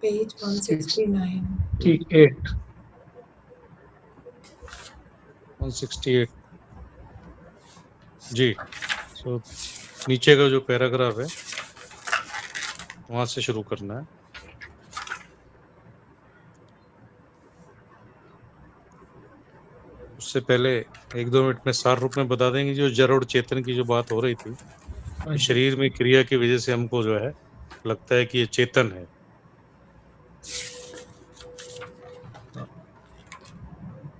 Page 169। 168 जी। तो नीचे का जो पैराग्राफ है वहां से शुरू करना है। उससे पहले 1-2 मिनट में सार रूप में बता देंगे जो जड़ और चेतन की जो बात हो रही थी, शरीर में क्रिया की वजह से हमको जो है लगता है कि ये चेतन है।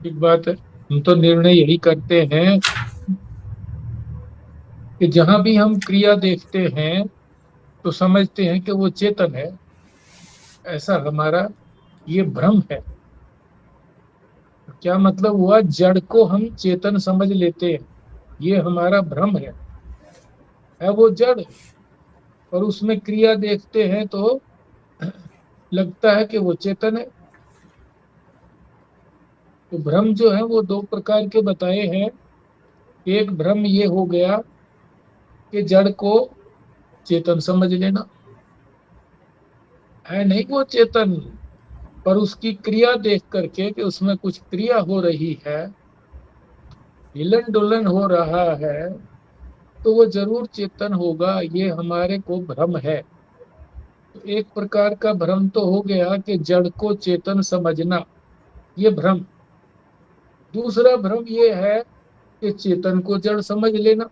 एक बात है, हम तो निर्णय यही करते हैं कि जहां भी हम क्रिया देखते हैं तो समझते हैं कि वो चेतन है। ऐसा हमारा ये भ्रम है। क्या मतलब हुआ? जड़ को हम चेतन समझ लेते हैं, ये हमारा भ्रम है वो जड़, और उसमें क्रिया देखते हैं तो लगता है कि वो चेतन है। तो भ्रम जो है वो दो प्रकार के बताए हैं। एक भ्रम ये हो गया कि जड़ को चेतन समझ लेना, है नहीं वो चेतन, पर उसकी क्रिया देख करके कि उसमें कुछ क्रिया हो रही है, हिलन डुलन हो रहा है, तो वो जरूर चेतन होगा, ये हमारे को भ्रम है। तो एक प्रकार का भ्रम तो हो गया कि जड़ को चेतन समझना, ये भ्रम। दूसरा भ्रम ये है कि चेतन को जड़ समझ लेना।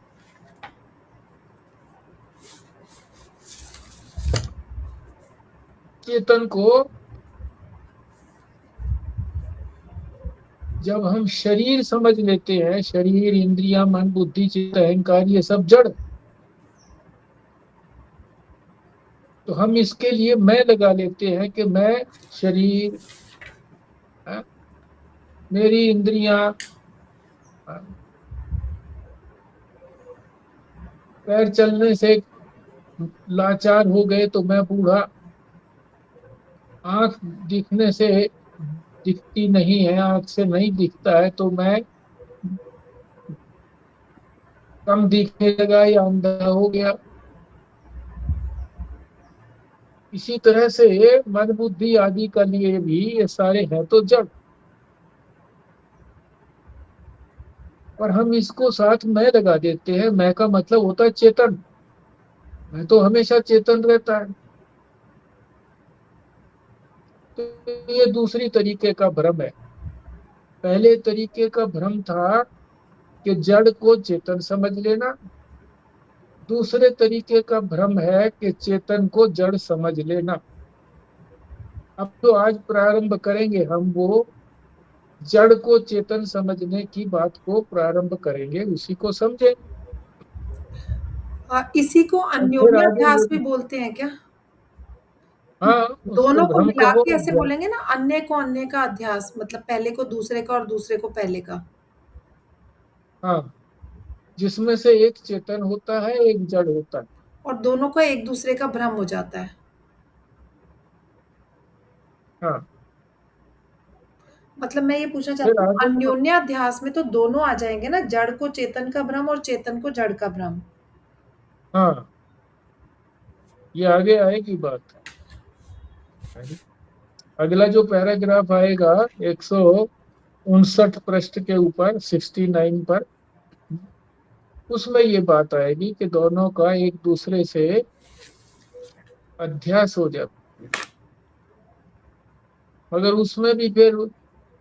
चेतन को जब हम शरीर समझ लेते हैं, शरीर, इंद्रिया, मन, बुद्धि, चित्त, अहंकार, ये सब जड़, तो हम इसके लिए मैं लगा लेते हैं कि मैं शरीर, हाँ, मेरी इंद्रियां, हाँ, पैर चलने से लाचार हो गए तो मैं बूढ़ा, आंख दिखने से दिखती नहीं है, आंख से नहीं दिखता है तो मैं कम दिखने लगा या अंधा हो गया। इसी तरह से मन, बुद्धि आदि का लिए भी ये सारे हैं तो जड़, और हम इसको साथ में लगा देते हैं। मैं का मतलब होता है चेतन, मैं तो हमेशा चेतन रहता है। तो ये दूसरी तरीके का भ्रम है। पहले तरीके का भ्रम था कि जड़ को चेतन समझ लेना। दूसरे तरीके का भ्रम है कि चेतन को जड़ समझ लेना। अब तो आज प्रारंभ करेंगे हम वो जड़ को चेतन समझने की बात को प्रारंभ करेंगे, उसी को समझें। इसी को और फिर आगे अन्योन्याध्यास भी बोलते हैं क्या? हाँ, उसको दोनों को भ्रम मिला कहो। के ऐसे बोलेंगे ना, अन्य को अन्य का अध्यास, मतलब पहले को दूसरे का और दूसरे को पहले का। हाँ, जिसमें से एक चेतन होता है, एक जड़ होता है। और दोनों का एक दूसरे का भ्रम हो जाता है। हाँ, मतलब मैं ये पूछना फिर चाहती हूँ, आगे अन्योन्याध्यास में तो दोनों आ जाएंगे ना, जड़ को चेतन का भ्रम और चेतन को जड़ का भ्रम। हाँ, ये आगे आएगी बात। अगला जो पैराग्राफ आएगा 159 पृष्ठ के ऊपर, 69 पर, उसमें ये बात आएगी कि दोनों का एक दूसरे से अध्यास हो जाता है। मगर उसमें भी फिर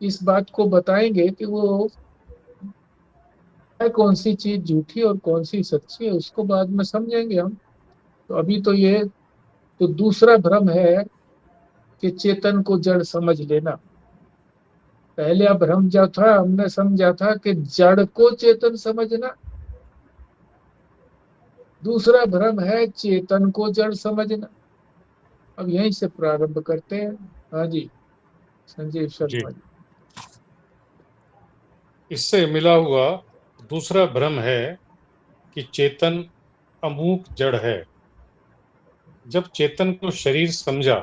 इस बात को बताएंगे कि वो है कौन सी चीज झूठी और कौन सी सच्ची है, उसको बाद में समझेंगे हम। तो अभी तो ये तो दूसरा भ्रम है कि चेतन को जड़ समझ लेना। पहले अब भ्रम जो था, हमने समझा था कि जड़ को चेतन समझना। दूसरा भ्रम है चेतन को जड़ समझना। अब यहीं से प्रारंभ करते हैं। हाँ जी, संजीव जी। शर्मा जी। इससे मिला हुआ दूसरा भ्रम है कि चेतन अमूक जड़ है। जब चेतन को शरीर समझा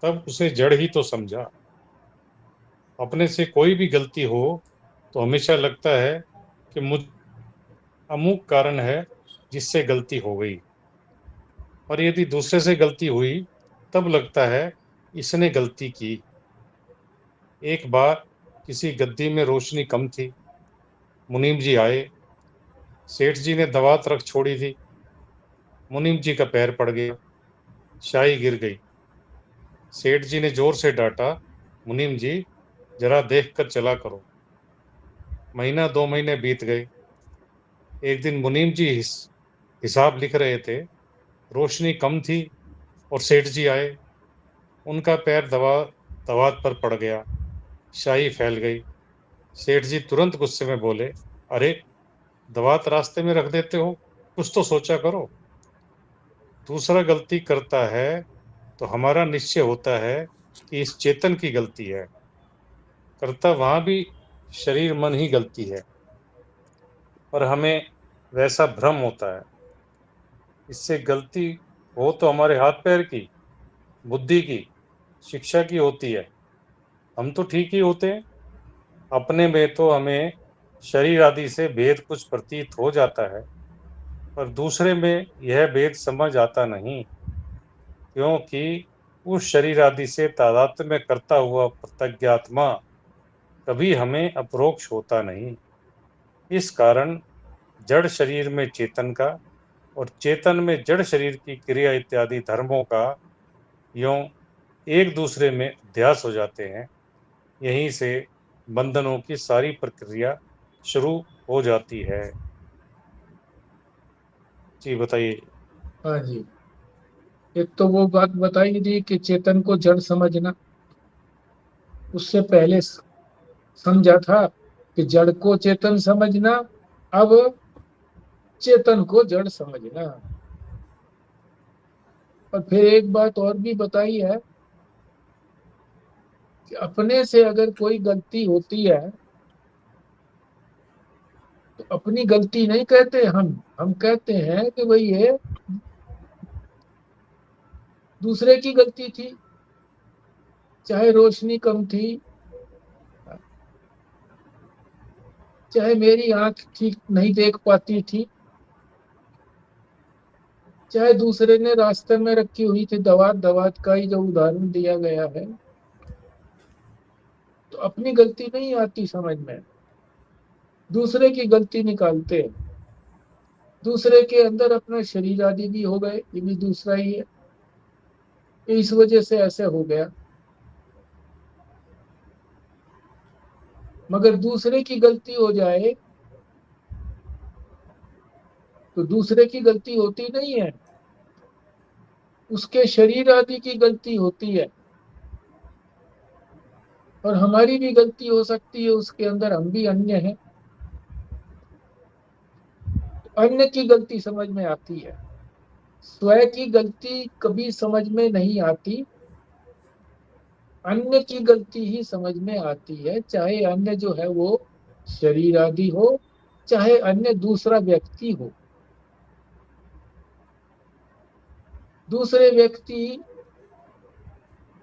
तब उसे जड़ ही तो समझा। अपने से कोई भी गलती हो तो हमेशा लगता है कि मुझ अमूक कारण है जिससे गलती हो गई, और यदि दूसरे से गलती हुई तब लगता है इसने गलती की। एक बार किसी गद्दी में रोशनी कम थी। मुनीम जी आए। सेठ जी ने दवात रख छोड़ी थी। मुनीम जी का पैर पड़ गया। शाही गिर गई। सेठ जी ने जोर से डांटा, मुनीम जी, जरा देख कर चला करो। महीना 2 महीने बीत गए। एक दिन मुनीम जी हिसाब लिख रहे थे। रोशनी कम थी और सेठ जी आए। उनका पैर दवात पर पड़ गया। शाही फैल गई। सेठ जी तुरंत गुस्से में बोले, अरे, दवात रास्ते में रख देते हो, कुछ तो सोचा करो। दूसरा गलती करता है तो हमारा निश्चय होता है कि इस चेतन की गलती है। करता वहां भी शरीर मन ही गलती है, पर हमें वैसा भ्रम होता है। इससे गलती हो तो हमारे हाथ पैर की, बुद्धि की, शिक्षा की होती है। हम तो ठीक ही होते हैं। अपने में तो हमें शरीर आदि से भेद कुछ प्रतीत हो जाता है, पर दूसरे में यह भेद समझ आता नहीं, क्योंकि उस शरीर आदि से तादात्म्य करता हुआ प्रत्यगात्मा कभी हमें अपरोक्ष होता नहीं। इस कारण जड़ शरीर में चेतन का और चेतन में जड़ शरीर की क्रिया इत्यादि धर्मों का यों एक दूसरे में अध्यास हो जाते हैं। यहीं से बंधनों की सारी प्रक्रिया शुरू हो जाती है। जी बताइए। हाँ जी। एक तो वो बात बताई थी कि चेतन को जड़ समझना, उससे पहले समझा था कि जड़ को चेतन समझना, अब चेतन को जड़ समझना। और फिर एक बात और भी बताई है कि अपने से अगर कोई गलती होती है तो अपनी गलती नहीं कहते, हम कहते हैं कि भाई ये दूसरे की गलती थी। चाहे रोशनी कम थी, चाहे मेरी आंख ठीक नहीं देख पाती थी, चाहे दूसरे ने रास्ते में रखी हुई थी दवात, दवात का ही जो उदाहरण दिया गया है, तो अपनी गलती नहीं आती समझ में, दूसरे की गलती निकालते हैं। दूसरे के अंदर अपना शरीर आदि भी हो गए, ये भी दूसरा ही है, इस वजह से ऐसे हो गया। मगर दूसरे की गलती हो जाए तो दूसरे की गलती होती नहीं है, उसके शरीर आदि की गलती होती है। और हमारी भी गलती हो सकती है उसके अंदर, हम भी अन्य हैं। अन्य की गलती समझ में आती है, स्वयं की गलती कभी समझ में नहीं आती। अन्य की गलती ही समझ में आती है, चाहे अन्य जो है वो शरीर आदि हो, चाहे अन्य दूसरा व्यक्ति हो। दूसरे व्यक्ति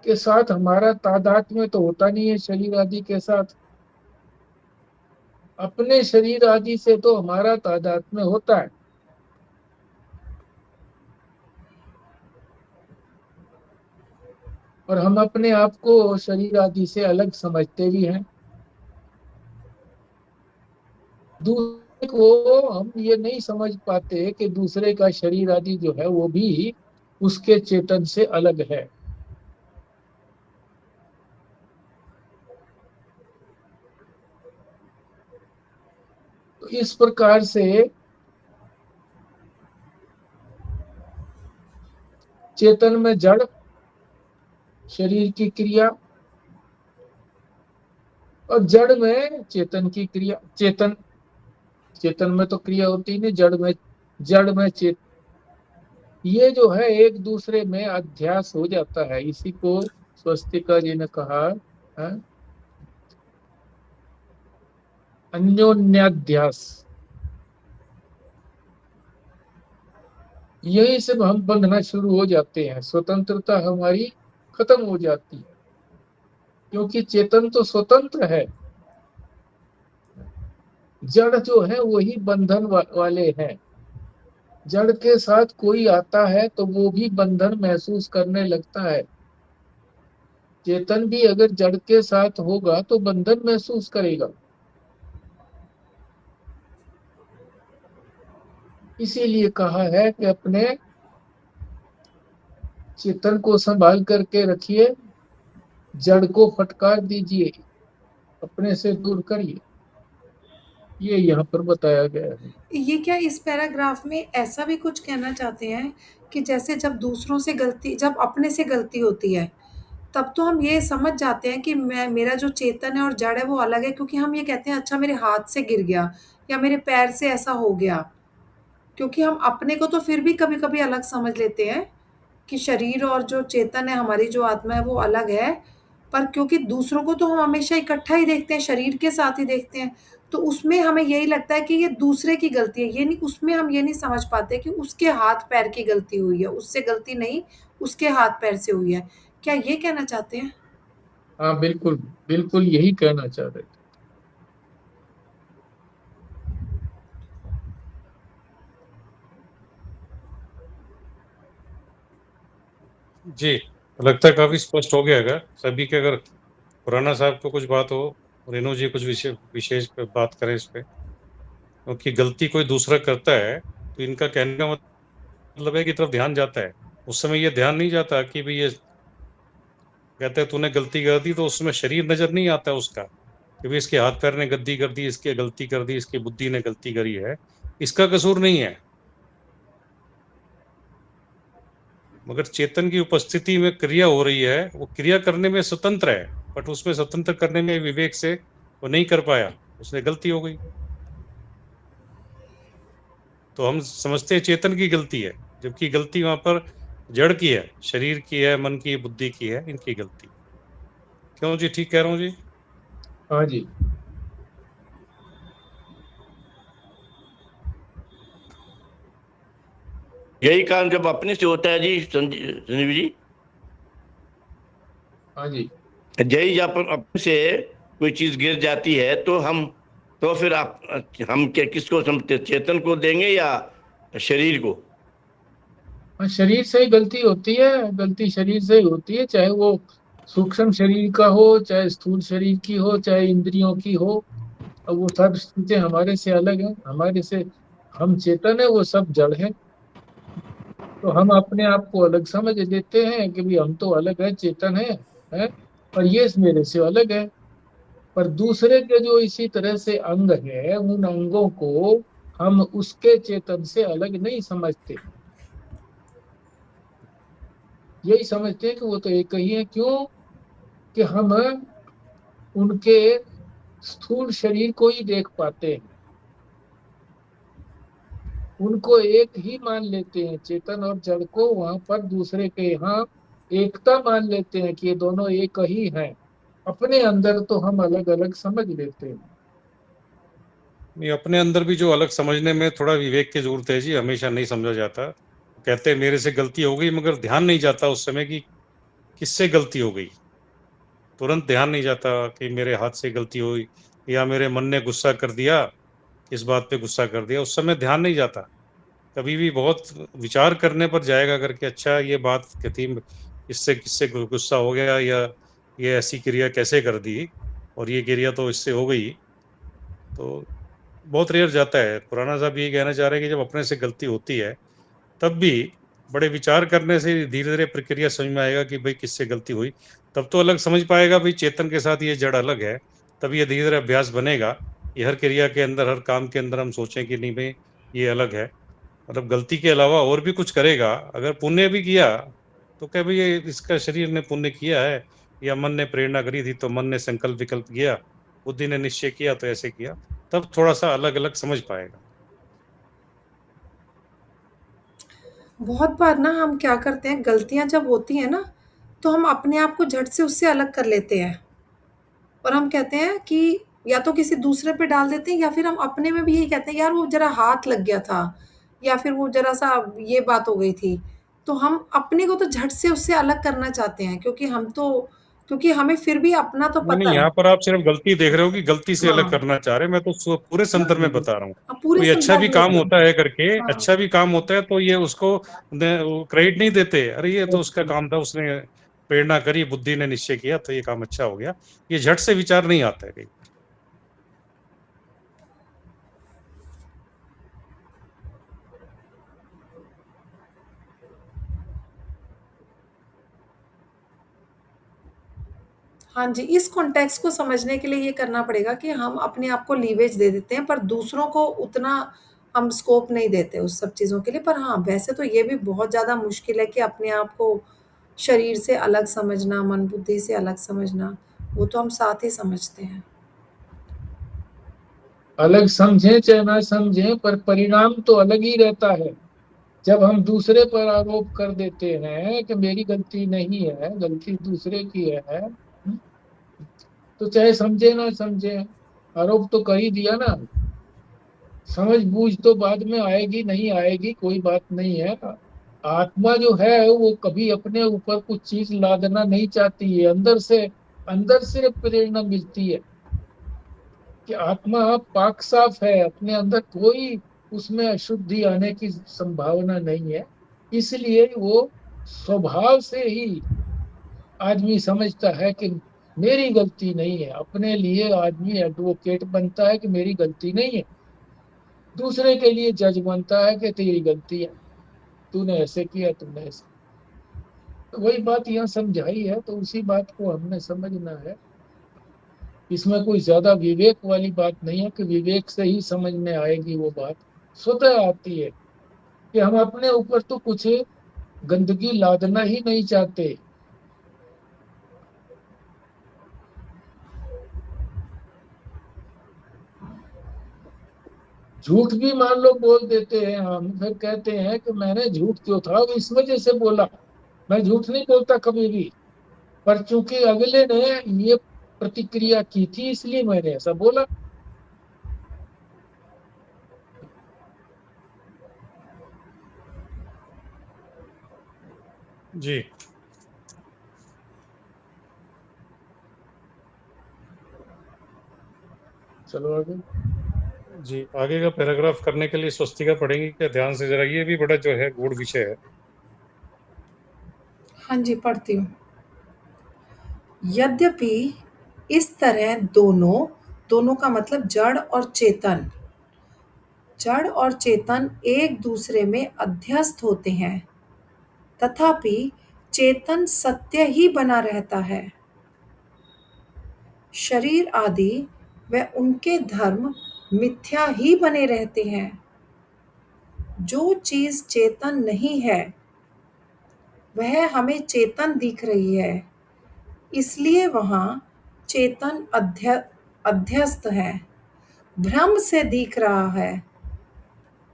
के साथ हमारा तादात्म्य तो होता नहीं है शरीर आदि के साथ, अपने शरीर आदि से तो हमारा तादात्म्य होता है। और हम अपने आप को शरीर आदि से अलग समझते भी हैं। दूसरे को हम ये नहीं समझ पाते कि दूसरे का शरीर आदि जो है वो भी उसके चेतन से अलग है। तो इस प्रकार से चेतन में जड़ शरीर की क्रिया और जड़ में चेतन की क्रिया। चेतन चेतन में तो क्रिया होती नहीं, जड़ में ये जो है एक दूसरे में अध्यास हो जाता है। इसी को स्वस्तिका जी ने कहा है, अन्योन्याध्यास। यही से हम बंधना शुरू हो जाते हैं, स्वतंत्रता हमारी खत्म हो जाती है, क्योंकि चेतन तो स्वतंत्र है, जड़ जो है वही बंधन वाले हैं। जड़ के साथ कोई आता है तो वो भी बंधन महसूस करने लगता है। चेतन भी अगर जड़ के साथ होगा तो बंधन महसूस करेगा। इसीलिए कहा है कि अपने चेतन को संभाल करके रखिए, जड़ को फटकार दीजिए, अपने से दूर करिए। ये यहाँ पर बताया गया है। ये क्या इस पैराग्राफ में ऐसा भी कुछ कहना चाहते हैं कि जैसे जब अपने से गलती होती है, तब तो हम ये समझ जाते हैं कि मैं मेरा जो चेतन है और जड़ है वो अलग है, क्योंकि हम ये कहते हैं अच्छा मेरे हाथ से गिर गया या मेरे पैर से ऐसा हो गया। क्योंकि हम अपने को तो फिर भी कभी-कभी अलग समझ लेते हैं कि शरीर और जो चेतन है, हमारी जो आत्मा है वो अलग है। पर क्योंकि दूसरों को तो हम हमेशा इकट्ठा ही देखते हैं, शरीर के साथ ही देखते हैं, तो उसमें हमें यही लगता है कि ये दूसरे की गलती है। ये नहीं, उसमें हम ये नहीं समझ पाते कि उसके हाथ-पैर की गलती हुई है, उससे गलती नहीं, उसके हाथ-पैर से हुई है। क्या ये कहना चाहते हैं? हाँ, बिल्कुल, बिल्कुल यही कहना चाह रहे थे। जी, लगता है काफी स्पष्ट हो गया। अगर सभी के, अगर खुराना साहब को कुछ बात हो, रेणु जी कुछ विशेष पे बात करें इस पे, क्योंकि गलती कोई दूसरा करता है तो इनका कहने का मतलब है कि तरफ ध्यान जाता है। उस समय ये ध्यान नहीं जाता कि भाई ये कहते हैं तूने गलती कर दी, तो उसमें शरीर नजर नहीं आता उसका कि भाई इसके हाथ पैर ने गलती कर दी, इसकी गलती कर दी, इसकी बुद्धि ने गलती करी है, इसका कसूर नहीं है। मगर चेतन की उपस्थिति में क्रिया हो रही है, वो क्रिया करने में स्वतंत्र है, बट उसमें स्वतंत्र करने में विवेक से वो नहीं कर पाया, उसने गलती हो गई। तो हम समझते हैं चेतन की गलती है, जबकि गलती वहां पर जड़ की है, शरीर की है, मन की, बुद्धि की है, इनकी गलती। क्यों जी, ठीक कह रहा हूँ जी? हाँ जी। यही काम जब अपने से होता है जी संजीव जी, हाँ जी। यही जब अपने से कोई चीज गिर जाती है तो तो फिर हम क्या किसको समझते, चेतन को देंगे या शरीर को? हाँ, शरीर से ही गलती होती है, गलती शरीर से ही होती है, चाहे वो सूक्ष्म शरीर का हो, चाहे स्थूल शरीर की हो, चाहे इंद्रियों की हो। अब वो सब चीजें हमारे से अलग है, हमारे से हम चेतन है, वो सब जड़ है। तो हम अपने आप को अलग समझ लेते हैं कि भी हम तो अलग है, चेतन है, और ये मेरे से अलग है। पर दूसरे के जो इसी तरह से अंग है, उन अंगों को हम उसके चेतन से अलग नहीं समझते। यही समझते हैं कि वो तो एक ही है। क्यों? कि हम उनके स्थूल शरीर को ही देख पाते हैं, उनको एक ही मान लेते हैं, चेतन और जड़ को वहां पर दूसरे के यहाँ एकता मान लेते हैं कि ये दोनों एक ही हैं। अपने अंदर तो हम अलग अलग समझ लेते हैं। ये अपने अंदर भी जो अलग समझने में थोड़ा विवेक की जरूरत है जी, हमेशा नहीं समझा जाता। कहते हैं मेरे से गलती हो गई, मगर ध्यान नहीं जाता उस समय कि किससे गलती हो गई। तुरंत ध्यान नहीं जाता कि मेरे हाथ से गलती हुई या मेरे मन ने गुस्सा कर दिया, किस बात पे गुस्सा कर दिया, उस समय ध्यान नहीं जाता। कभी भी बहुत विचार करने पर जाएगा करके, अच्छा ये बात थी, इससे किससे गुस्सा हो गया, या ये ऐसी क्रिया कैसे कर दी, और ये क्रिया तो इससे हो गई। तो बहुत रेयर जाता है। पुराना साहब ये कहना चाह रहे हैं कि जब अपने से गलती होती है, तब भी बड़े विचार करने से धीरे धीरे प्रक्रिया समझ में आएगा कि भाई किससे गलती हुई। तब तो अलग समझ पाएगा भाई चेतन के साथ ये जड़ अलग है। तब ये धीरे धीरे अभ्यास बनेगा। ये हर क्रिया के अंदर, हर काम के अंदर हम सोचें कि नहीं भाई ये अलग है। मतलब गलती के अलावा और भी कुछ करेगा, अगर पुण्य भी किया तो क्या भाई ये इसका शरीर ने पुण्य किया है, या मन ने प्रेरणा करी थी तो मन ने संकल्प विकल्प किया, बुद्धि ने निश्चय किया तो ऐसे किया। तब थोड़ा सा अलग अलग समझ पाएगा। बहुत बार ना हम क्या करते हैं, गलतियाँ जब होती हैं ना, तो हम अपने आप को झट से उससे अलग कर लेते हैं। और हम कहते हैं कि या तो किसी दूसरे पे डाल देते हैं, या फिर हम अपने में भी यही कहते हैं यार वो ज़रा हाथ लग गया था, या फिर वो ज़रा-सा ये बात हो गई थी। तो हम अपने को तो झट से उससे अलग करना चाहते हैं, क्योंकि हम तो क्योंकि हमें फिर भी अपना तो नहीं पता नहीं, है। यहाँ पर आप सिर्फ गलती देख रहे हो कि गलती से अलग हाँ, करना चाह रहे हैं। मैं तो पूरे संदर्भ में बता रहा हूँ। अब पूरे कोई अच्छा भी संदर्भ काम में। होता है करके, हाँ, अच्छा भी काम होता है तो ये उसको क्रेडिट नहीं देते, अरे ये तो उसका काम था, उसने प्रेरणा करी, बुद्धि ने निश्चय किया तो ये काम अच्छा हो गया। ये झट से विचार नहीं आता है कहीं। हाँ जी, इस कॉन्टेक्स्ट को समझने के लिए ये करना पड़ेगा कि हम अपने आप को लीवेज दे देते हैं, पर दूसरों को उतना हम स्कोप नहीं देते उस सब चीज़ों के लिए। पर हाँ, वैसे तो ये भी बहुत ज़्यादा मुश्किल है कि अपने आप को शरीर से अलग समझना, मन बुद्धि से अलग समझना, वो तो हम साथ ही समझते हैं। अलग समझें चाहे ना समझें, पर परिणाम तो अलग ही रहता है। जब हम दूसरे पर आरोप कर देते हैं कि मेरी गलती नहीं है, गलती दूसरे की है, तो चाहे समझे ना समझे, आरोप तो कर ही दिया ना। समझ बूझ तो बाद में आएगी नहीं आएगी कोई बात नहीं है। आत्मा जो है वो कभी अपने ऊपर कुछ चीज लादना नहीं चाहती है। अंदर से प्रेरणा मिलती है कि आत्मा पाक साफ है, अपने अंदर कोई उसमें अशुद्धि आने की संभावना नहीं है। इसलिए वो स्वभाव से ही आदमी समझता है कि मेरी गलती नहीं है। अपने लिए आदमी एडवोकेट बनता है कि मेरी गलती नहीं है, दूसरे के लिए जज बनता है कि तेरी गलती है, तूने ऐसे किया, तुमने ऐसे। तो वही बात यहाँ समझाई है, तो उसी बात को हमने समझना है। इसमें कोई ज्यादा विवेक वाली बात नहीं है कि विवेक से ही समझ में आएगी। वो बात स्वतः आती है कि हम अपने ऊपर तो कुछ गंदगी लादना ही नहीं चाहते। झूठ भी मान लो बोल देते हैं हम, फिर कहते हैं कि मैंने झूठ क्यों था, वो इस वजह से बोला। मैं झूठ नहीं बोलता कभी भी, पर चूंकि अगले ने ये प्रतिक्रिया की थी इसलिए मैंने ऐसा बोला। जी चलो आगे। जी, आगे का पैराग्राफ करने के लिए स्वस्तिका पढ़ेंगे क्या? ध्यान से जरा, ये भी बड़ा जो है गूढ़ विषय है। हाँ जी, पढ़ती हूँ। यद्यपि इस तरह दोनों, दोनों का मतलब जड़ और चेतन, जड़ और चेतन एक दूसरे में अध्यस्त होते हैं, तथापि चेतन सत्य ही बना रहता है। शरीर आदि व उनके धर्म मिथ्या ही बने रहते हैं। जो चीज चेतन नहीं है वह हमें चेतन दिख रही है, इसलिए वहां चेतन अध्यस्त है, भ्रम से दिख रहा है।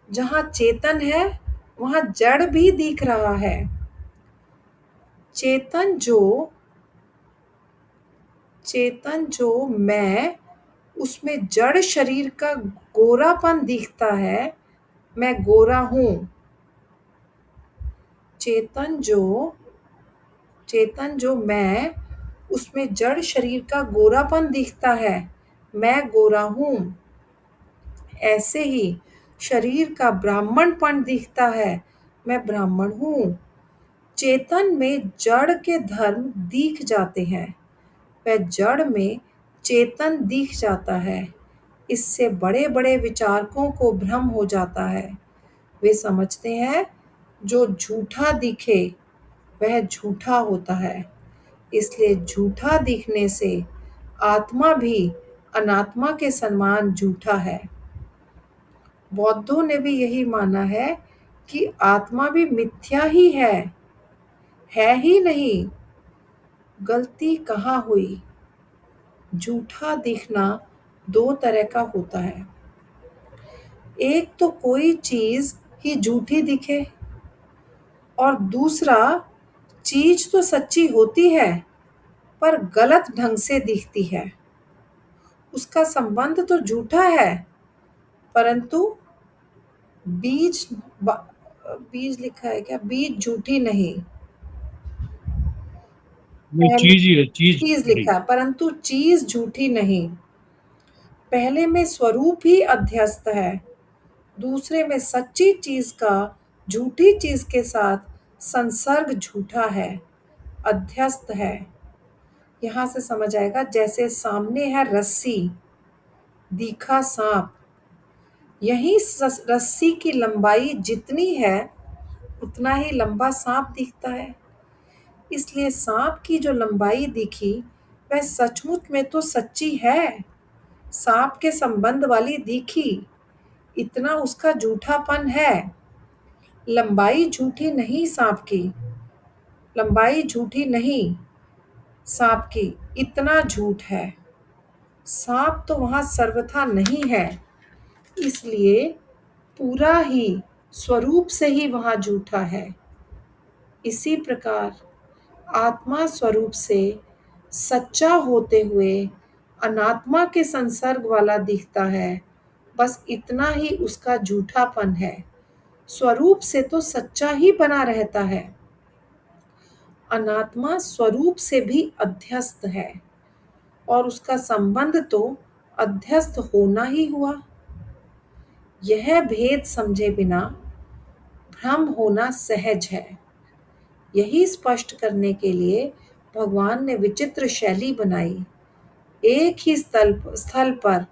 जहाँ चेतन है वहाँ जड़ भी दिख रहा है। चेतन जो चेतन जो मैं, उसमें जड़ शरीर का गोरापन दिखता है, मैं गोरा हूँ। चेतन जो चेतन जो मैं, उसमें जड़ शरीर का गोरापन दिखता है, मैं गोरा हूँ। ऐसे ही शरीर का ब्राह्मणपन दिखता है, मैं ब्राह्मण हूँ। चेतन में जड़ के धर्म दिख जाते हैं, वह जड़ में चेतन दिख जाता है। इससे बड़े बड़े विचारकों को भ्रम हो जाता है। वे समझते हैं जो झूठा दिखे वह झूठा होता है, इसलिए झूठा दिखने से आत्मा भी अनात्मा के समान झूठा है। बौद्धों ने भी यही माना है कि आत्मा भी मिथ्या ही है ही नहीं। गलती कहाँ हुई? झूठा दिखना दो तरह का होता है। एक तो कोई चीज ही झूठी दिखे, और दूसरा चीज तो सच्ची होती है पर गलत ढंग से दिखती है। उसका संबंध तो झूठा है, परंतु बीज बीज लिखा है क्या? बीज झूठी नहीं। नहीं, पहले चीज ही है, चीज चीज खड़ी। लिखा है, परंतु चीज झूठी नहीं। पहले में स्वरूप ही अध्यस्त है, दूसरे में सच्ची चीज का झूठी चीज के साथ संसर्ग झूठा है, अध्यस्त है। यहां से समझ आएगा, जैसे सामने है रस्सी, दिखा सांप। यही रस्सी की लंबाई जितनी है उतना ही लंबा सांप दिखता है। इसलिए सांप की जो लंबाई दिखी वह सचमुच में तो सच्ची है, सांप के संबंध वाली दिखी, इतना उसका झूठापन है। लंबाई झूठी नहीं सांप की, लंबाई झूठी नहीं सांप की, इतना झूठ है। सांप तो वहां सर्वथा नहीं है, इसलिए पूरा ही स्वरूप से ही वहां झूठा है। इसी प्रकार आत्मा स्वरूप से सच्चा होते हुए अनात्मा के संसर्ग वाला दिखता है, बस इतना ही उसका झूठापन है। स्वरूप से तो सच्चा ही बना रहता है। अनात्मा स्वरूप से भी अध्यस्त है और उसका संबंध तो अध्यस्त होना ही हुआ। यह भेद समझे बिना भ्रम होना सहज है। यही स्पष्ट करने के लिए भगवान ने विचित्र शैली बनाई। एक ही स्थल पर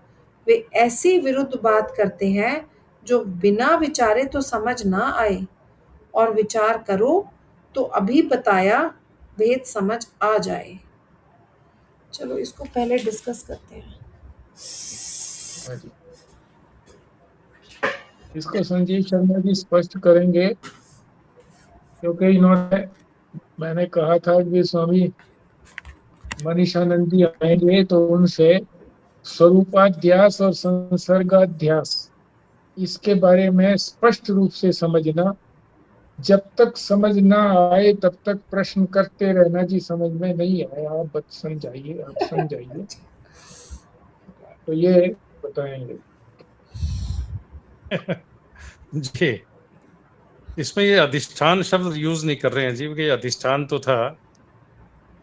वे ऐसी विरुद्ध बात करते हैं जो बिना विचारे तो समझ ना आए, और विचार करो तो अभी बताया भेद समझ आ जाए। चलो इसको पहले डिस्कस करते हैं। हाँ जी। इसको संजीव शर्मा जी स्पष्ट करेंगे, क्योंकि इन्होंने, मैंने कहा था कि स्वामी मनीषानंद जी आएंगे तो उनसे स्वरूपाध्यास और संसर्गाध्यास इसके बारे में स्पष्ट रूप से समझना। जब तक समझ ना आए तब तक प्रश्न करते रहना जी, समझ में नहीं आया आप समझाइए, आप समझाइए, तो ये बताएंगे। जी, इसमें ये अधिष्ठान शब्द यूज नहीं कर रहे हैं जी, कि अधिष्ठान तो था।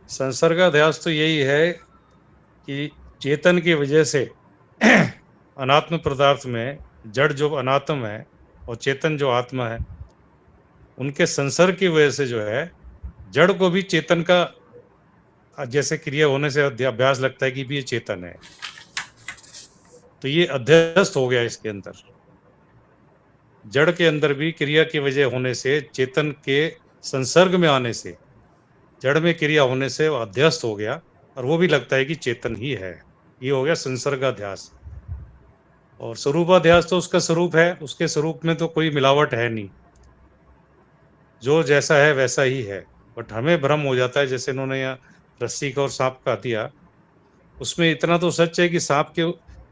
संसर्गाध्यास तो यही है कि चेतन की वजह से अनात्म पदार्थ में जड़ जो अनात्म है और चेतन जो आत्मा है, उनके संसर्ग की वजह से जो है जड़ को भी चेतन का जैसे क्रिया होने से अभ्यास लगता है कि भी ये चेतन है, तो ये अध्यस्त हो गया इसके अंदर। जड़ के अंदर भी क्रिया की वजह होने से, चेतन के संसर्ग में आने से, जड़ में क्रिया होने से वो अध्यस्त हो गया और वो भी लगता है कि चेतन ही है। ये हो गया संसर्गाध्यास। और स्वरूपाध्यास तो उसका स्वरूप है, उसके स्वरूप में तो कोई मिलावट है नहीं, जो जैसा है वैसा ही है। बट हमें भ्रम हो जाता है, जैसे इन्होंने यहाँ रस्सी का और सांप का दिया, उसमें इतना तो सच है कि सांप के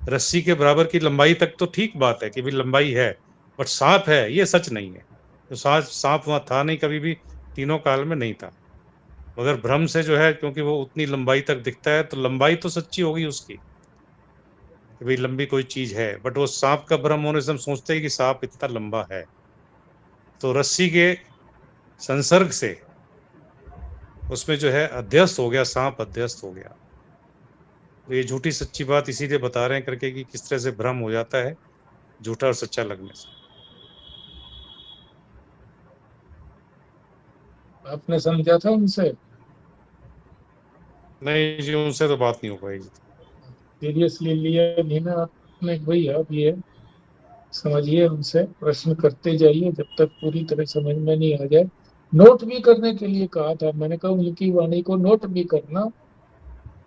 रस्सी के बराबर की लंबाई तक तो ठीक बात है कि भी लंबाई है, बट सांप है ये सच नहीं है। तो सांप वहां था नहीं, कभी भी तीनों काल में नहीं था, मगर भ्रम से जो है, क्योंकि वो उतनी लंबाई तक दिखता है, तो लंबाई तो सच्ची होगी उसकी कि भाई लंबी कोई चीज है, बट वो सांप का भ्रम होने से हम सोचते हैं कि सांप इतना लंबा है। तो रस्सी के संसर्ग से उसमें जो है अध्यस्त हो गया, सांप अध्यस्त हो गया। तो ये झूठी सच्ची बात इसीलिए बता रहे हैं करके कि किस तरह से भ्रम हो जाता है झूठा और सच्चा लगने से। आपने समझा था उनसे? नहीं जी, उनसे तो बात नहीं हो पाएगी। सीरियसली लिया नहीं ना आपने? वही आप ये समझिए, उनसे प्रश्न करते जाइए जब तक पूरी तरह समझ में नहीं आ जाए। नोट भी करने के लिए कहा था, मैंने कहा उनकी वाणी को नोट भी करना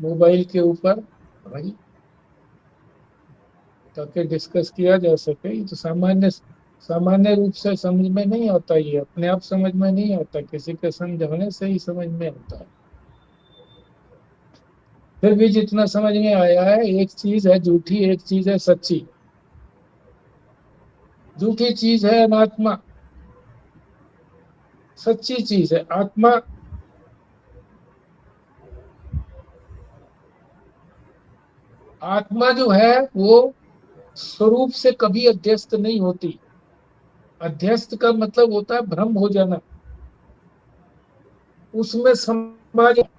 मोबाइल के ऊपर भाई, ताकि डिस्कस किया जा सके। ये तो सामान्य सामान्य रूप से समझ में नहीं आता, ये अपने आप समझ में नहीं आता, किसी के समझाने से ही समझ में आता है। फिर भी जितना समझ में आया है, एक चीज है झूठी, एक चीज है सच्ची। झूठी चीज है अनात्मा, सच्ची चीज है आत्मा। आत्मा जो है वो स्वरूप से कभी अध्यस्त नहीं होती। अध्यस्त का मतलब होता है भ्रम हो जाना, उसमें समा जाना।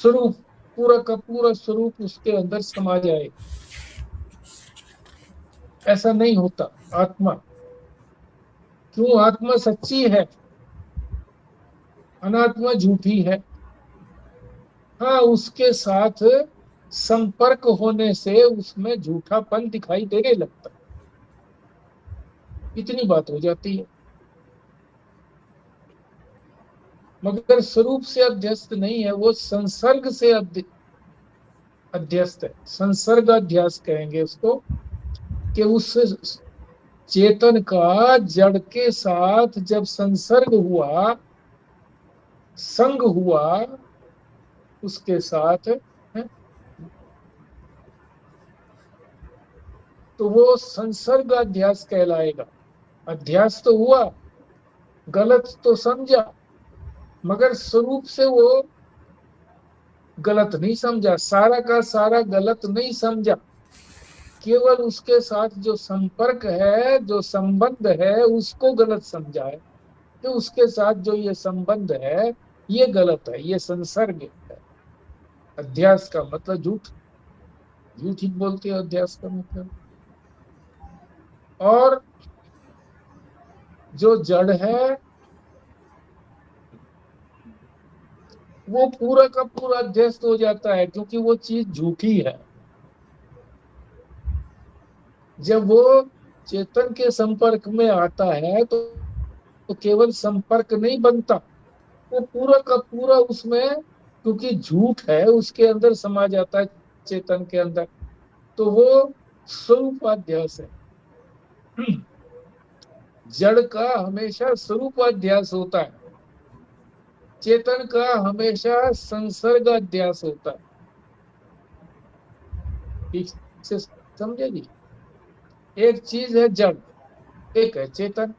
स्वरूप, पूरा का पूरा स्वरूप उसके अंदर समा जाए। ऐसा नहीं होता। आत्मा क्यों? आत्मा सच्ची है, अनात्मा झूठी है। हाँ, उसके साथ संपर्क होने से उसमें झूठापन दिखाई देने लगता है, इतनी बात हो जाती है। मगर स्वरूप से अध्यस्त नहीं है, वो संसर्ग से अध्यस्त है। संसर्ग अध्यास कहेंगे उसको, कि उस चेतन का जड़ के साथ जब संसर्ग हुआ, संग हुआ उसके साथ, है, तो वो संसर्ग अध्यास कहलाएगा। अध्यास तो हुआ, गलत तो समझा, मगर स्वरूप से वो गलत नहीं समझा, सारा का सारा गलत नहीं समझा। केवल उसके साथ जो संपर्क है, जो संबंध है, उसको गलत समझा है कि उसके साथ जो ये संबंध है ये गलत है, ये संसर्ग है। अध्यास का मतलब झूठ, झूठ ही बोलते हैं अध्यास का मतलब। और जो जड़ है वो पूरा का पूरा अध्यस्त हो जाता है, क्योंकि वो चीज झूठी है। जब वो चेतन के संपर्क में आता है तो केवल संपर्क नहीं बनता, वो पूरा का पूरा उसमें, क्योंकि झूठ है उसके अंदर समा जाता है चेतन के अंदर, तो वो स्वरूपाध्यास है। जड़ का हमेशा स्वरूपाध्यास होता है, चेतन का हमेशा संसर्ग अध्यास होता है। ठीक से समझे जी? एक चीज है जड़, एक है चेतन,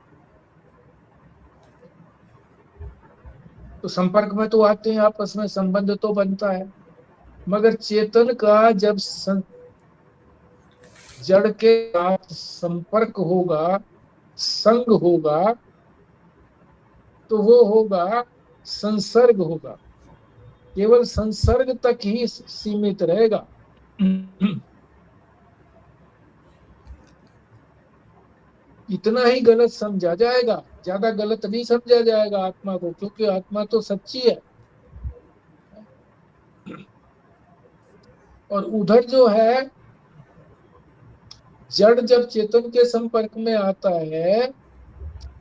तो संपर्क में तो आते हैं, आपस में संबंध तो बनता है। मगर चेतन का जब जड़ के साथ संपर्क होगा, संग होगा, तो वो होगा संसर्ग होगा, केवल संसर्ग तक ही सीमित रहेगा। इतना ही गलत समझा जाएगा, ज्यादा गलत नहीं समझा जाएगा आत्मा को, क्योंकि आत्मा तो सच्ची है। और उधर जो है, जड़ जब चेतन के संपर्क में आता है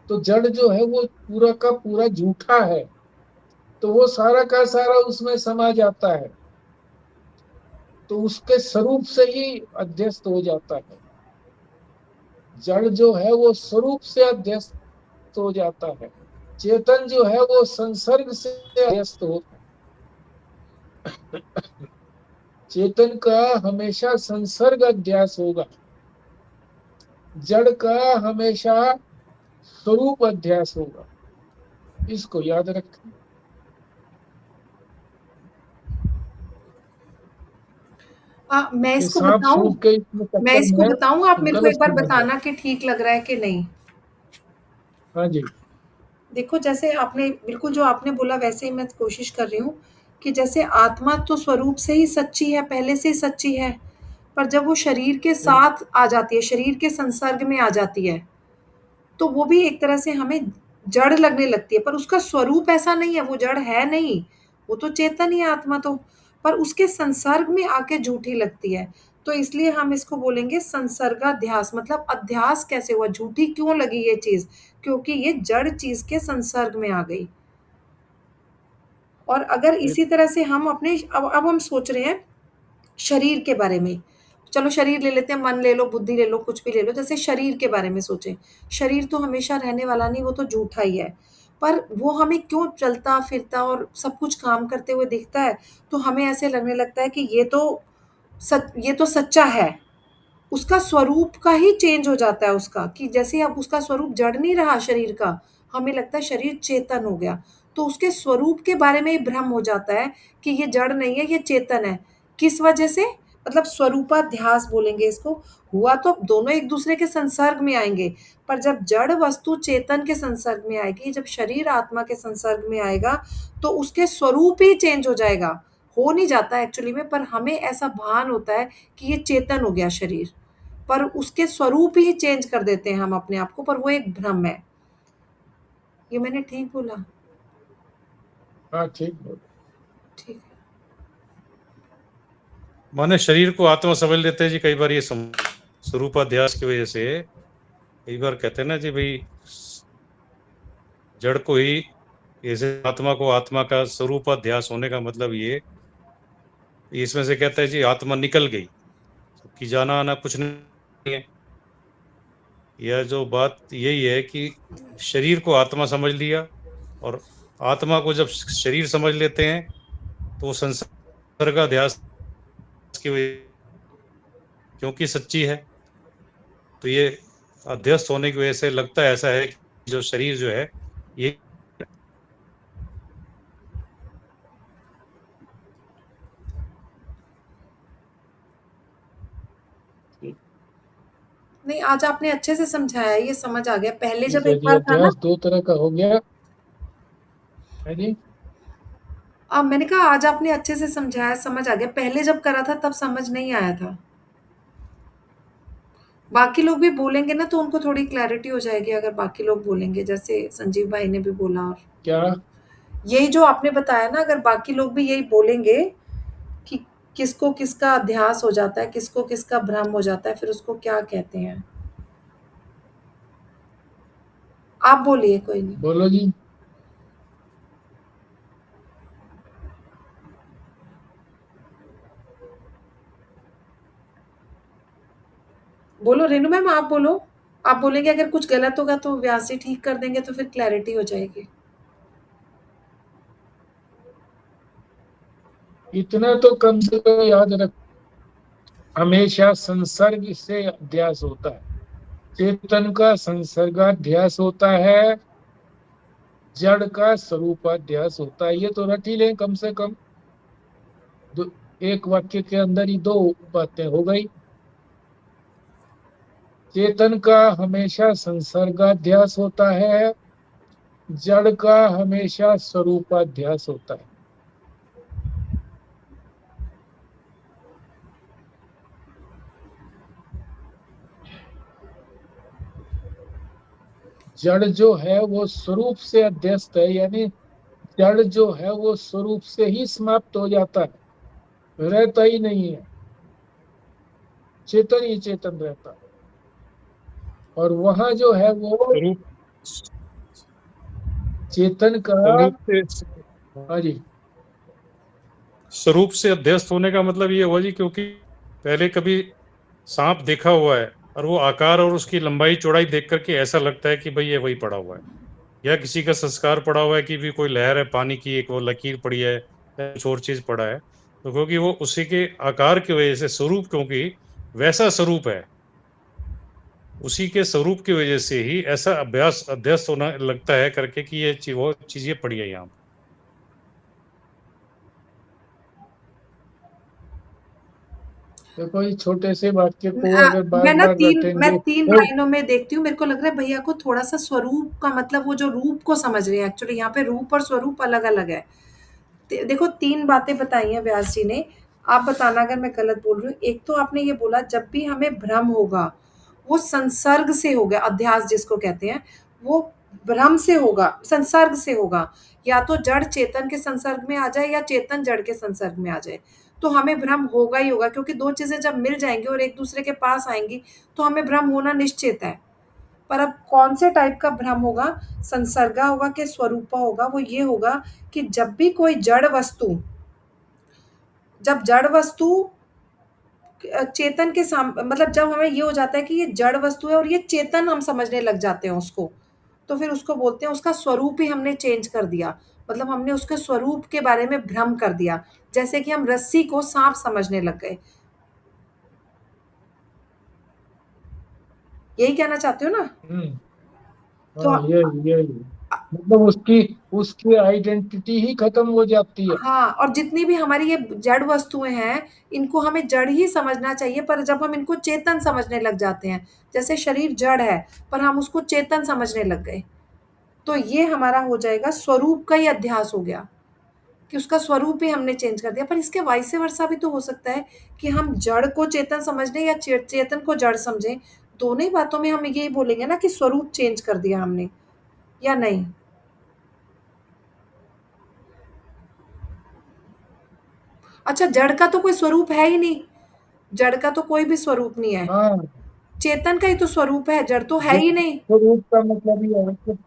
तो जड़ जो है वो पूरा का पूरा झूठा है, तो वो सारा का सारा उसमें समा जाता है, तो उसके स्वरूप से ही अध्यस्त हो जाता है। जड़ जो है वो स्वरूप से अध्यस्त हो जाता है, चेतन जो है वो संसर्ग से अध्यस्त होता है। चेतन का हमेशा संसर्ग अध्यास होगा, जड़ का हमेशा स्वरूप अध्यास होगा, इसको याद रखें। मैं ये इसको सांप बताऊं, सूप के इसमें मैं चक्कर इसको में बताऊं, आप मेरे को गलत एक बार समझ जाए। बताना कि ठीक लग रहा है कि नहीं। हाँ जी। देखो, जैसे आपने बिल्कुल जो आपने बोला वैसे ही मैं कोशिश कर रही हूँ कि जैसे आत्मा तो स्वरूप से ही सच्ची है, पहले से ही सच्ची है, पर जब वो शरीर के साथ आ जाती है, शरीर के संसर्ग में आ जाती है, तो वो भी एक तरह से हमें जड़ लगने लगती है, पर उसका स्वरूप ऐसा नहीं है, वो जड़ है नहीं, वो तो चेतन ही है आत्मा तो, पर उसके संसर्ग में आके झूठी लगती है। तो इसलिए हम इसको बोलेंगे संसर्गाध्यास। मतलब अध्यास कैसे हुआ, झूठी क्यों लगी ये चीज, क्योंकि ये जड़ चीज के संसर्ग में आ गई। और अगर इसी तरह से हम अपने अब हम सोच रहे हैं शरीर के बारे में, चलो शरीर ले लेते हैं, मन ले लो, बुद्धि ले लो, कुछ भी ले लो, जैसे शरीर के बारे में सोचें। शरीर तो हमेशा रहने वाला नहीं, वो तो झूठा ही है, पर वो हमें क्यों चलता फिरता और सब कुछ काम करते हुए दिखता है, तो हमें ऐसे लगने लगता है कि ये तो सच्चा है। उसका स्वरूप का ही चेंज हो जाता है उसका, कि जैसे अब उसका स्वरूप जड़ नहीं रहा शरीर का, हमें लगता है शरीर चेतन हो गया, तो उसके स्वरूप के बारे में ही भ्रम हो जाता है कि ये जड़ नहीं है, ये चेतन है। किस वजह से? मतलब स्वरूपाध्यास बोलेंगे इसको। हुआ तो दोनों एक दूसरे के संसर्ग में आएंगे, पर जब जड़ वस्तु चेतन के संसर्ग में आएगी, जब शरीर आत्मा के संसर्ग में आएगा, तो उसके स्वरूप ही चेंज हो जाएगा। हो नहीं जाता एक्चुअली में, पर हमें ऐसा भान होता है कि ये चेतन हो गया शरीर, पर उसके स्वरूप ही चेंज कर देते हैं हम अपने आप को, पर वो एक भ्रम है। ये मैंने ठीक बोला? हाँ ठीक बोल। ठीक है। माने शरीर को आत्मा समझ लेते हैं जी, कई बार ये स्वरूपाध्यास की वजह से कई बार कहते हैं ना जी भाई, जड़ को ही, जैसे आत्मा को, आत्मा का स्वरूपाध्यास होने का मतलब ये, इसमें से कहता है जी आत्मा निकल गई, कि जाना आना कुछ नहीं है। यह जो बात यही है कि शरीर को आत्मा समझ लिया, और आत्मा को जब शरीर समझ लेते हैं तो वो संसार का अध्यास की वजह, क्योंकि सच्ची है, तो ये अध्यस्त होने की वजह से लगता है ऐसा है कि जो शरीर जो है ये, नहीं, आज आपने अच्छे से समझाया, ये समझ आ गया। पहले ठीक जब है एक जी, बार था ना, अध्यास दो तरह का हो गया है जी। मैंने कहा आज आपने अच्छे से समझाया, समझ आ गया। पहले जब करा था तब समझ नहीं आया था। बाकी लोग भी बोलेंगे ना तो उनको थोड़ी क्लैरिटी हो जाएगी, अगर बाकी लोग बोलेंगे, जैसे संजीव भाई ने भी बोला, और क्या? यही जो आपने बताया ना, अगर बाकी लोग भी यही बोलेंगे कि किसको किसका अध्यास हो जाता है, किसको किसका भ्रम हो जाता है, फिर उसको क्या कहते हैं। आप बोलिए, कोई नहीं। बोलो जी। बोलो रेनू मैम, आप बोलो। आप बोलेंगे, अगर कुछ गलत होगा तो व्यास जी ठीक कर देंगे, तो फिर क्लैरिटी हो जाएगी। इतना तो कम से कम याद रख, हमेशा संसर्ग से अध्यास होता है, चेतन का संसर्गाध्यास होता है, जड़ का स्वरूपाध्यास होता है। ये तो रट ही लें कम से कम। एक वाक्य के अंदर ही दो बातें हो गई। चेतन का हमेशा संसर्गाध्यास होता है, जड़ का हमेशा स्वरूपाध्यास होता है। जड़ जो है वो स्वरूप से अध्यस्त है, यानी जड़ जो है वो स्वरूप से ही समाप्त हो जाता है, रहता ही नहीं है। चेतन ही चेतन रहता है, और वहां जो है वो स्वरूप, चेतन का। स्वरूप से, हाँ जी। स्वरूप से अध्यस्त होने का मतलब ये हुआ जी, क्योंकि पहले कभी सांप देखा हुआ है और वो आकार और उसकी लंबाई चौड़ाई देख करके ऐसा लगता है कि भाई ये वही पड़ा हुआ है, या किसी का संस्कार पड़ा हुआ है कि भी कोई लहर है पानी की, एक वो लकीर पड़ी है या कुछ और चीज पड़ा है, तो क्योंकि वो उसी के आकार की वजह से, स्वरूप क्योंकि वैसा स्वरूप है, उसी के स्वरूप की वजह से ही ऐसा अभ्यास अध्यस्त होना लगता है करके कि ये वो चीजें पड़ी है यहाँ। देखो, इस छोटे से वाक्य को अगर बार मैं ना बार मैं रटेंगे तीन तो लाइनों में देखती हूँ, मेरे को लग रहा है भैया को थोड़ा सा स्वरूप का मतलब, वो जो रूप को समझ रहे हैं, एक्चुअली यहाँ पे रूप और स्वरूप अलग अलग है। देखो, तीन बातें बताई हैं व्यास जी ने। आप बताना अगर मैं गलत बोल रही हूँ। एक तो आपने ये बोला, जब भी हमें भ्रम होगा, वो संसर्ग से होगा, अध्यास जिसको कहते हैं, वो भ्रम से होगा, संसर्ग से होगा। या तो जड़ चेतन के संसर्ग में आ जाए, या चेतन जड़ के संसर्ग में आ जाए, तो हमें भ्रम होगा ही होगा, क्योंकि दो चीजें जब मिल जाएंगी और एक दूसरे के पास आएंगी, तो हमें भ्रम होना निश्चित है। पर अब कौन से टाइप का भ्रम होगा, संसर्गा होगा कि स्वरूपा होगा, वो ये होगा कि जब भी कोई जड़ वस्तु, जब जड़ वस्तु चेतन के मतलब जब हमें ये हो जाता है कि ये जड़ वस्तु है और ये चेतन, हम समझने लग जाते हैं उसको, तो फिर उसको बोलते हैं, उसका स्वरूप ही हमने चेंज कर दिया, मतलब हमने उसके स्वरूप के बारे में भ्रम कर दिया। जैसे कि हम रस्सी को सांप समझने लग गए। यही कहना चाहते हो ना? हम्म, तो हाँ, ये मतलब उसकी उसकी आइडेंटिटी ही खत्म हो जाती है। हाँ, और जितनी भी हमारी ये जड़ वस्तुएं हैं, इनको हमें जड़ ही समझना चाहिए, पर जब हम इनको चेतन समझने लग जाते हैं, जैसे शरीर जड़ है पर हम उसको चेतन समझने लग गए, तो ये हमारा हो जाएगा स्वरूप का ही अध्यास हो गया, कि उसका स्वरूप ही हमने चेंज कर दिया। पर इसके वाइस वर्सा भी तो हो सकता है कि हम जड़ को चेतन समझ लें या चेतन को जड़ समझें। दोनों ही बातों में हम यही बोलेंगे ना कि स्वरूप चेंज कर दिया हमने, या नहीं? अच्छा, जड़ का तो कोई स्वरूप है ही नहीं, जड़ का तो कोई भी स्वरूप नहीं है, हाँ, चेतन का ही तो स्वरूप है, जड़ तो है ही देखो नहीं। स्वरूप का मतलब ये है कि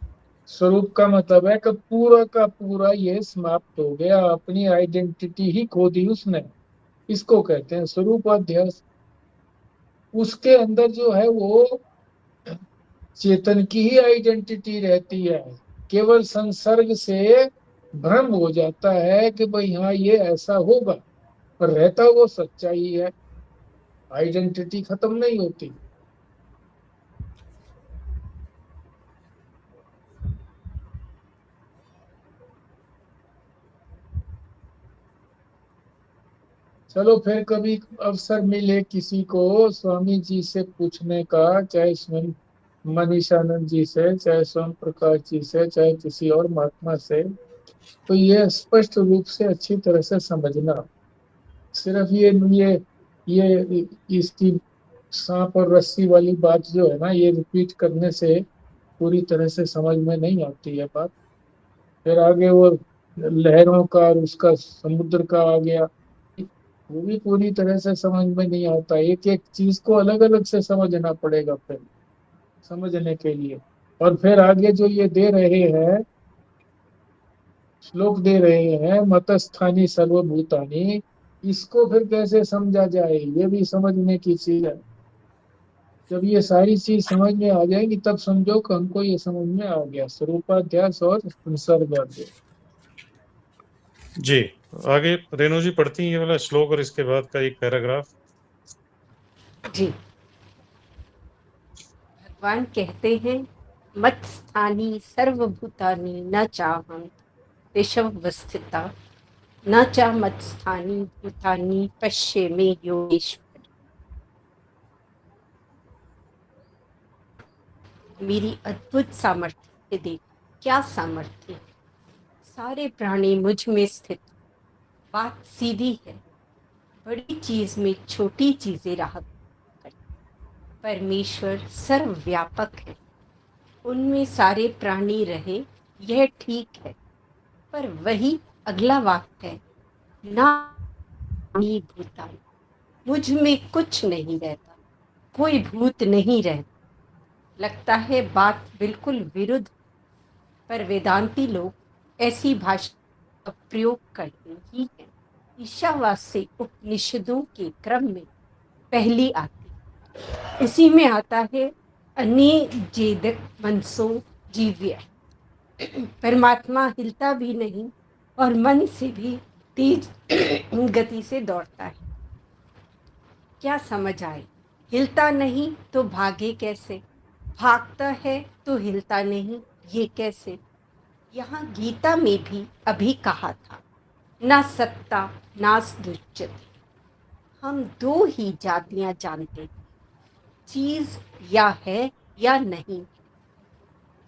स्वरूप का मतलब है कि पूरा का पूरा ये समाप्त हो गया, अपनी आइडेंटिटी ही खो दी उसने। इसको कहते हैं स्वरूप अध्यास। उसके अंदर जो है वो चेतन की ही आइडेंटिटी रहती है। केवल संसर्ग से भ्रम हो जाता है कि भाई हाँ ये ऐसा होगा, पर रहता वो सच्चाई है। आइडेंटिटी खत्म नहीं होती। चलो फिर कभी अवसर मिले किसी को स्वामी जी से पूछने का, चाहे स्वयं मनीषानंद जी से, चाहे स्वयं प्रकाश जी से, चाहे किसी और महात्मा से, तो ये स्पष्ट रूप से अच्छी तरह से समझना। सिर्फ ये इसकी सांप और रस्सी वाली बात जो है ना, ये रिपीट करने से पूरी तरह से समझ में नहीं आती है बात। फिर आगे वो लहरों का और उसका समुद्र का आ गया, वो भी पूरी तरह से समझ में नहीं आता। एक एक चीज को अलग अलग से समझना पड़ेगा फिर समझने के लिए। और फिर आगे जो ये दे रहे हैं, श्लोक दे रहे हैं मतस्थानी सर्वभूतानी, इसको फिर कैसे समझा जाए, ये भी समझने की चीज है। जब ये सारी चीज समझ में आ जाएगी तब समझो कि हमको ये समझ में आ गया स्वरूपाध्यास और संसर्गाध्यास। जी, आगे रेणु जी पढ़ती हैं ये वाला श्लोक और इसके बाद का एक पैराग्राफ। जी, भगवान कहते हैं, मत स्थानी सर्वभूतानि न चाहम ऋषभवस्थिता न चा मत स्थानी भूतानि पश्य में योगेश्वर। मेरी अद्भुत सामर्थ्य देख, क्या सामर्थ्य है। सारे प्राणी मुझ में स्थित। बात सीधी है, बड़ी चीज में छोटी चीजें राहत करती। परमेश्वर सर्वव्यापक है, उनमें सारे प्राणी रहे, यह ठीक है। पर वही अगला वाक्य है, ना भूतान, मुझ में कुछ नहीं रहता, कोई भूत नहीं रहता। लगता है बात बिल्कुल विरुद्ध, पर वेदांती लोग ऐसी भाषा का प्रयोग करते ही हैं। ईशावास्य उपनिषदों के क्रम में पहली आती, इसी में आता है अनेजेदक मनसो जीव्य। परमात्मा हिलता भी नहीं और मन से भी तेज गति से दौड़ता है। क्या समझ आए? हिलता नहीं तो भागे कैसे, भागता है तो हिलता नहीं, ये कैसे? यहाँ गीता में भी अभी कहा था, ना सत्ता नास्त्युच्यते। हम दो ही जातियां जानते हैं, चीज या है या नहीं।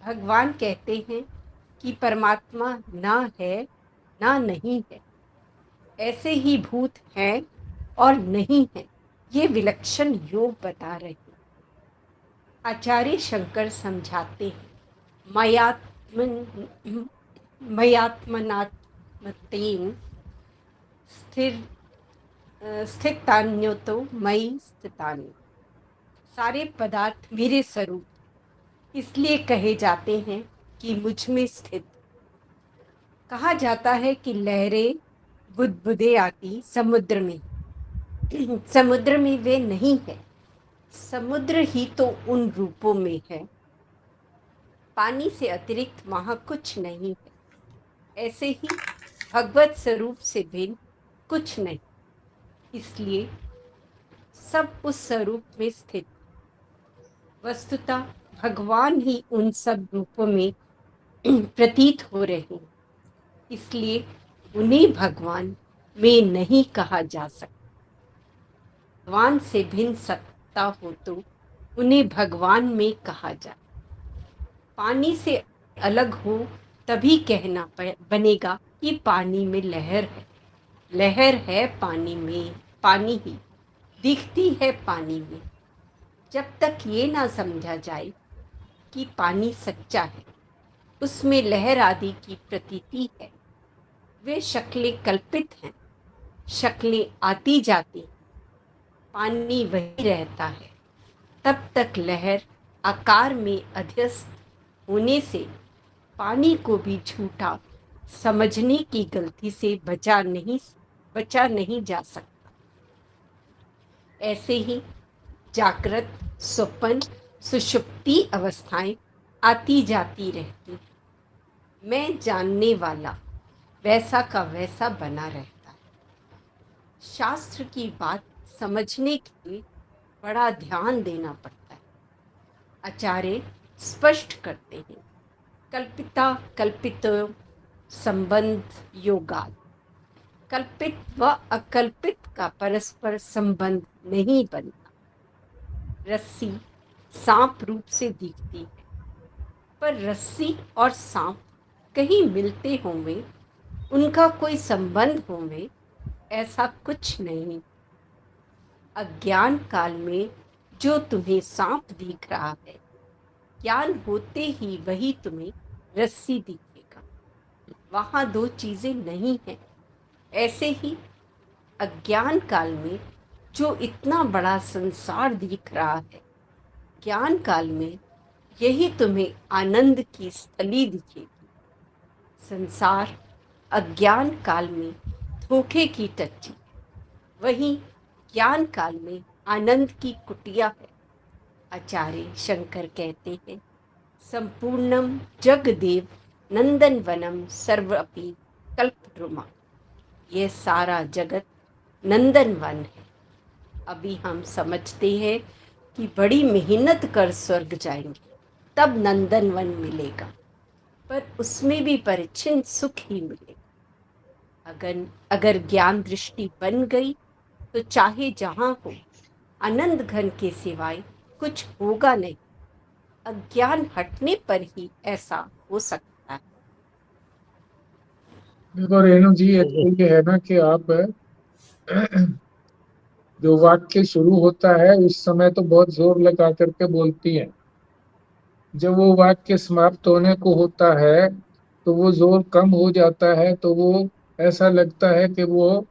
भगवान कहते हैं कि परमात्मा ना है ना नहीं है, ऐसे ही भूत हैं और नहीं है। ये विलक्षण योग बता रहे हैं। आचार्य शंकर समझाते हैं, मयात्मनात्मतेन स्थितान्योतो मयि स्थितानि। सारे पदार्थ मेरे स्वरूप इसलिए कहे जाते हैं कि मुझ में स्थित। कहा जाता है कि लहरें बुदबुदे आती समुद्र में, समुद्र में वे नहीं है, समुद्र ही तो उन रूपों में है। पानी से अतिरिक्त वहाँ कुछ नहीं है। ऐसे ही भगवत स्वरूप से भिन्न कुछ नहीं, इसलिए सब उस स्वरूप में स्थित। वस्तुतः भगवान ही उन सब रूपों में प्रतीत हो रहे हैं, इसलिए उन्हें भगवान में नहीं कहा जा सकता। भगवान से भिन्न सत्ता हो तो उन्हें भगवान में कहा जाए। पानी से अलग हो तभी कहना बनेगा कि पानी में लहर है पानी में, पानी ही दिखती है पानी में। जब तक ये ना समझा जाए कि पानी सच्चा है, उसमें लहर आदि की प्रतीति है, वे शक्लें कल्पित हैं, शक्लें आती जाती, पानी वही रहता है, तब तक लहर आकार में अध्यस्त होने से पानी को भी झूठा समझने की गलती से बचा नहीं जा सकता। ऐसे ही जागृत, स्वप्न, सुषुप्ति अवस्थाएं आती जाती रहती। मैं जानने वाला वैसा का वैसा बना रहता है। शास्त्र की बात समझने के लिए बड़ा ध्यान देना पड़ता है। आचार्य स्पष्ट करते हैं, कल्पिता कल्पित संबंध योगाद। कल्पित व अकल्पित का परस्पर संबंध नहीं बनता। रस्सी सांप रूप से दिखती है, पर रस्सी और सांप कहीं मिलते होंगे, उनका कोई संबंध होंगे, ऐसा कुछ नहीं। अज्ञान काल में जो तुम्हें सांप दिख रहा है, ज्ञान होते ही वही तुम्हें रस्सी दिखेगा। वहाँ दो चीजें नहीं हैं। ऐसे ही अज्ञान काल में जो इतना बड़ा संसार दिख रहा है, ज्ञान काल में यही तुम्हें आनंद की स्थली दिखेगी। संसार अज्ञान काल में धोखे की टट्टी, वहीं ज्ञान काल में आनंद की कुटिया है। आचार्य शंकर कहते हैं, संपूर्णम जगदेव नंदनवनम सर्वपि कल्पद्रुमा। यह सारा जगत नंदनवन है। अभी हम समझते हैं कि बड़ी मेहनत कर स्वर्ग जाएंगे, तब नंदनवन मिलेगा, पर उसमें भी परिच्छिन्न सुख ही मिलेगा। अगर ज्ञान दृष्टि बन गई तो चाहे जहाँ हो, आनंद घन के सिवाय कुछ होगा नहीं। अज्ञान हटने पर ही ऐसा हो सकता है। देखो रेणु जी, एक ये है ना कि आप जो वाक्य शुरू होता है उस समय तो बहुत जोर लगा करके बोलती है, जब वो वाक्य समाप्त होने को होता है तो वो जोर कम हो जाता है, तो वो ऐसा लगता है कि वो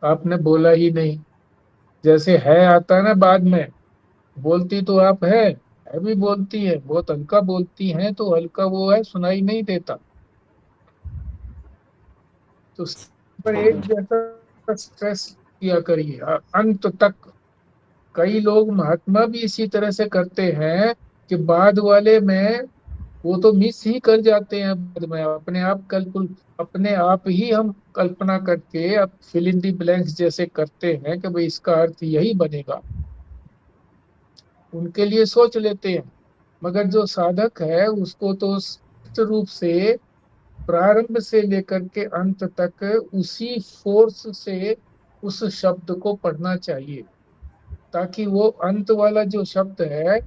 आपने बोला ही नहीं। जैसे है आता है ना बाद में, बोलती तो आप है भी बोलती है, बहुत हल्का बोलती हैं, तो हल्का वो है सुनाई नहीं देता। तो उस पर एक जैसा स्ट्रेस किया करिए अंत तक। कई लोग महात्मा भी इसी तरह से करते हैं कि बाद वाले में वो तो मिस ही कर जाते हैं, बाद में अपने आप ही हम कल्पना करके अब फिल इन दी ब्लैंक्स जैसे करते हैं कि भाई इसका अर्थ यही बनेगा, उनके लिए सोच लेते हैं। मगर जो साधक है उसको तो स्पष्ट रूप से प्रारंभ से लेकर के अंत तक उसी फोर्स से उस शब्द को पढ़ना चाहिए, ताकि वो अंत वाला जो शब्द है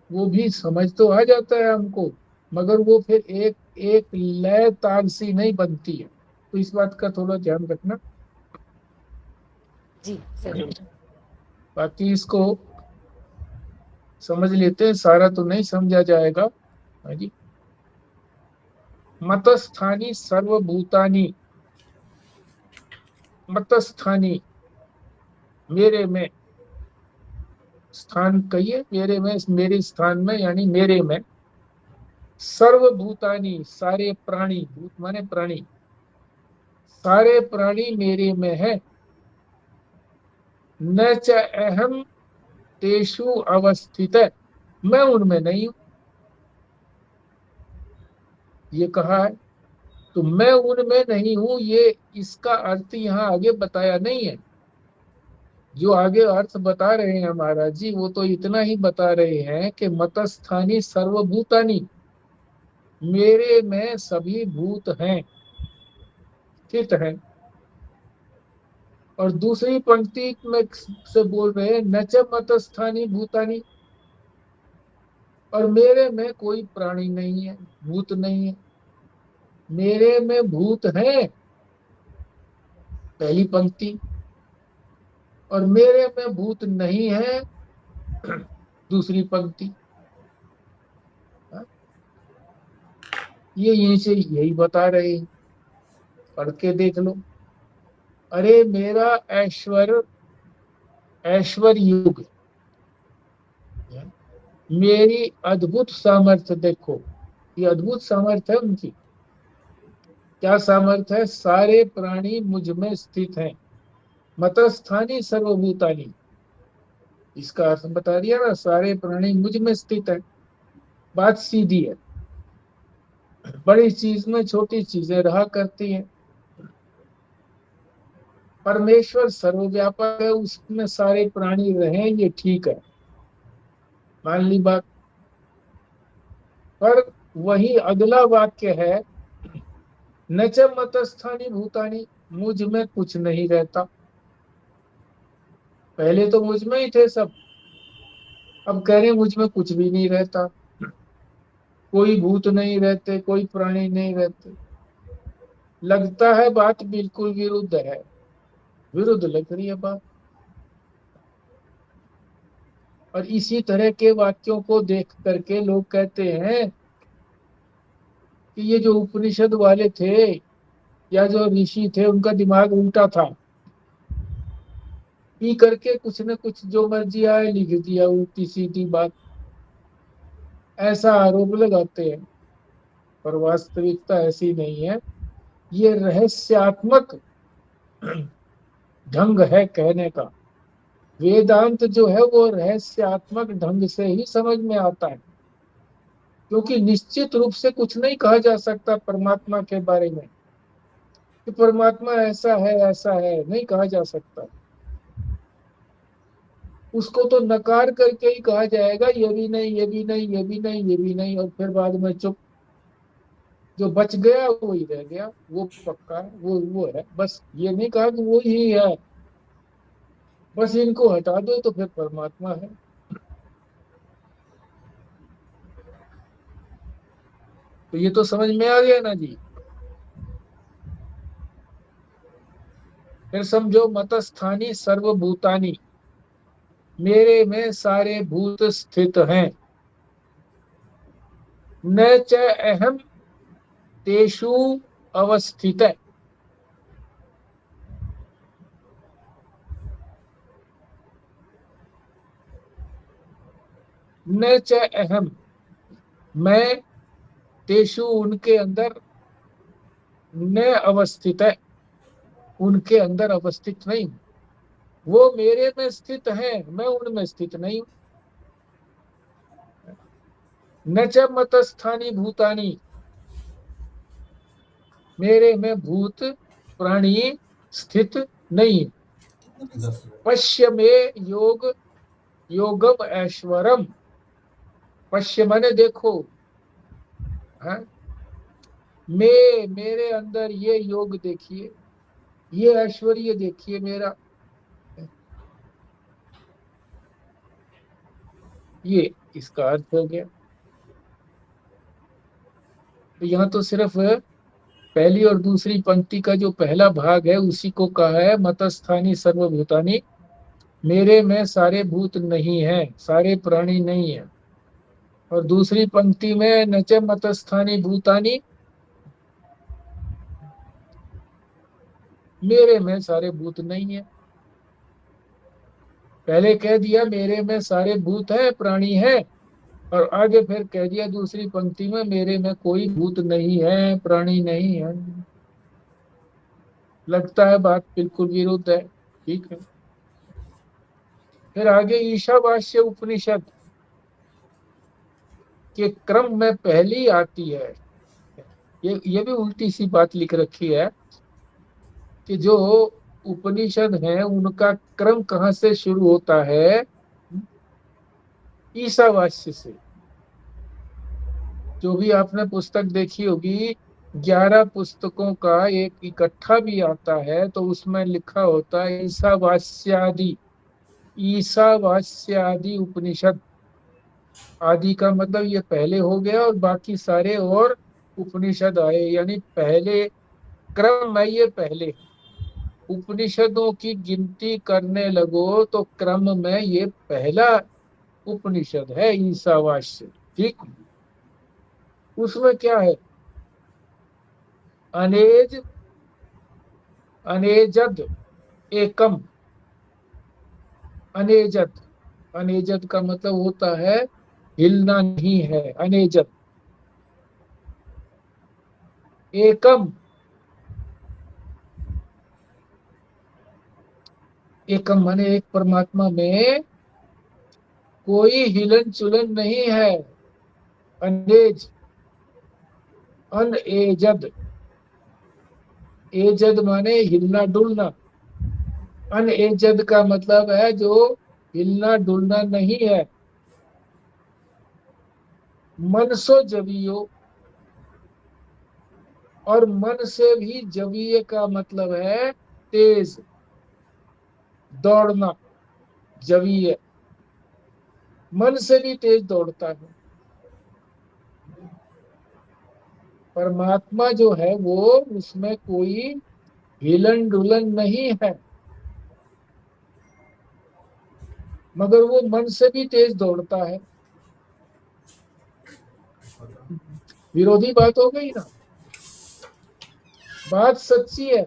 वो भी समझ तो आ जाता है हमको, मगर वो फिर एक एक लय ताल सी नहीं बनती है। तो इस बात का थोड़ा ध्यान रखना। जी जरूर। बाकी इसको समझ लेते हैं, सारा तो नहीं समझा जाएगा। हाँ जी। मतस्थानी सर्वभूतानी, मतस्थानी मेरे में, स्थान कहिए मेरे में, मेरे स्थान में यानी मेरे में, सर्वभूतानी सारे प्राणी, भूत माने प्राणी, सारे प्राणी मेरे में है। न च अहम तेषु अवस्थित, मैं उनमें नहीं हूं, ये कहा है। तो मैं उनमें नहीं हूं, ये इसका अर्थ यहाँ आगे बताया नहीं है। जो आगे अर्थ बता रहे हैं महाराज जी, वो तो इतना ही बता रहे हैं कि मतस्थानी सर्वभूतानी, मेरे में सभी भूत हैं, स्थित हैं। और दूसरी पंक्ति में से बोल रहे हैं न च मतस्थानी भूतानी, और मेरे में कोई प्राणी नहीं है, भूत नहीं है। मेरे में भूत है, पहली पंक्ति, और मेरे में भूत नहीं है, दूसरी पंक्ति। ये यहीं से यही बता रहे हैं, पढ़ के देख लो। अरे मेरा ऐश्वर्य युग, मेरी अद्भुत सामर्थ्य देखो, ये अद्भुत सामर्थ्य है उनकी। क्या सामर्थ्य है? सारे प्राणी मुझ में स्थित हैं, मतस्थानी सर्वभूतानी। इसका अर्थ बता दिया ना, सारे प्राणी मुझ में स्थित है। बात सीधी है। बड़ी चीज में छोटी चीजें रहा करती हैं। परमेश्वर सर्वव्यापक है, उसमें सारे प्राणी रहें, ये ठीक है, मान ली बात। पर वही अगला वाक्य है, न च मतस्थानी भूतानी, मुझ में कुछ नहीं रहता। पहले तो मुझ में ही थे सब, अब कह रहे मुझ में कुछ भी नहीं रहता। कोई भूत नहीं रहते, कोई प्राणी नहीं रहते। लगता है बात बिल्कुल विरुद्ध है, विरुद्ध लग रही है बात। और इसी तरह के वाक्यों को देख करके लोग कहते हैं कि ये जो उपनिषद वाले थे या जो ऋषि थे, उनका दिमाग उल्टा था, पी करके कुछ न कुछ जो मर्जी आए लिख दिया, उल्टी सीधी बात, ऐसा आरोप लगाते हैं। पर वास्तविकता ऐसी नहीं है। ये रहस्यात्मक ढंग है कहने का। वेदांत जो है वो रहस्यात्मक ढंग से ही समझ में आता है, क्योंकि निश्चित रूप से कुछ नहीं कहा जा सकता परमात्मा के बारे में कि परमात्मा ऐसा है, नहीं कहा जा सकता। उसको तो नकार करके ही कहा जाएगा, ये भी नहीं, ये भी नहीं, ये भी नहीं, ये भी नहीं, और फिर बाद में चुप। जो बच गया वही रह गया, वो पक्का है, वो है। बस ये नहीं कहा कि वो ही है, बस इनको हटा दो तो फिर परमात्मा है। तो ये तो समझ में आ गया ना जी। फिर समझो, मतस्थानी सर्वभूतानी, मेरे में सारे भूत स्थित हैं। न च अहम तेषु अवस्थित, न च अहम, मैं, तेषु उनके अंदर, न अवस्थित है, उनके अंदर अवस्थित नहीं हूं। वो मेरे में स्थित है, मैं उनमें स्थित नहीं हूं। न च मतस्थानी भूतानी, मेरे में भूत प्राणी स्थित नहीं। पश्य में योगम ऐश्वरम, पश्य माने देखो, है? मेरे अंदर ये योग देखिए, ये ऐश्वर्य देखिए मेरा, ये इसका अर्थ हो गया। तो यहाँ तो सिर्फ पहली और दूसरी पंक्ति का जो पहला भाग है उसी को कहा है मतस्थानी सर्वभूतानी, मेरे में सारे भूत नहीं है, सारे प्राणी नहीं है। और दूसरी पंक्ति में नच मतस्थानी भूतानी, मेरे में सारे भूत नहीं है। पहले कह दिया मेरे में सारे भूत है, प्राणी है, और आगे फिर कह दिया दूसरी पंक्ति में मेरे में कोई भूत नहीं है, प्राणी नहीं है। लगता है बात बिल्कुल विरुद्ध है, ठीक है। फिर आगे ईशावास्य उपनिषद के क्रम में पहली आती है। ये भी उल्टी सी बात लिख रखी है कि जो उपनिषद है उनका क्रम कहाँ से शुरू होता है? ईशावास्य से। जो भी आपने पुस्तक देखी होगी, 11 पुस्तकों का एक इकट्ठा भी आता है तो उसमें लिखा होता है ईशावास्यादि उपनिषद। आदि का मतलब ये पहले हो गया और बाकी सारे और उपनिषद आए, यानी पहले क्रम में ये पहले उपनिषदों की गिनती करने लगो तो क्रम में ये पहला उपनिषद है ईशावास्य। ठीक, उसमें क्या है? अनेज अनेजद एकम। अनेजद, अनेजद का मतलब होता है हिलना नहीं है, अनेजद। एकम, एकम माने एक परमात्मा में कोई हिलन चुलन नहीं है। अनेज, अनएजद, एजद माने हिलना डुलना, अनएजद का मतलब है जो हिलना डुलना नहीं है। मनसो जवियो, और मन से भी जवीय का मतलब है तेज, दौड़ना। जवीय मन से भी तेज दौड़ता है। परमात्मा जो है वो, उसमें कोई हिलन डुलन नहीं है, मगर वो मन से भी तेज दौड़ता है। विरोधी बात हो गई ना? बात सच्ची है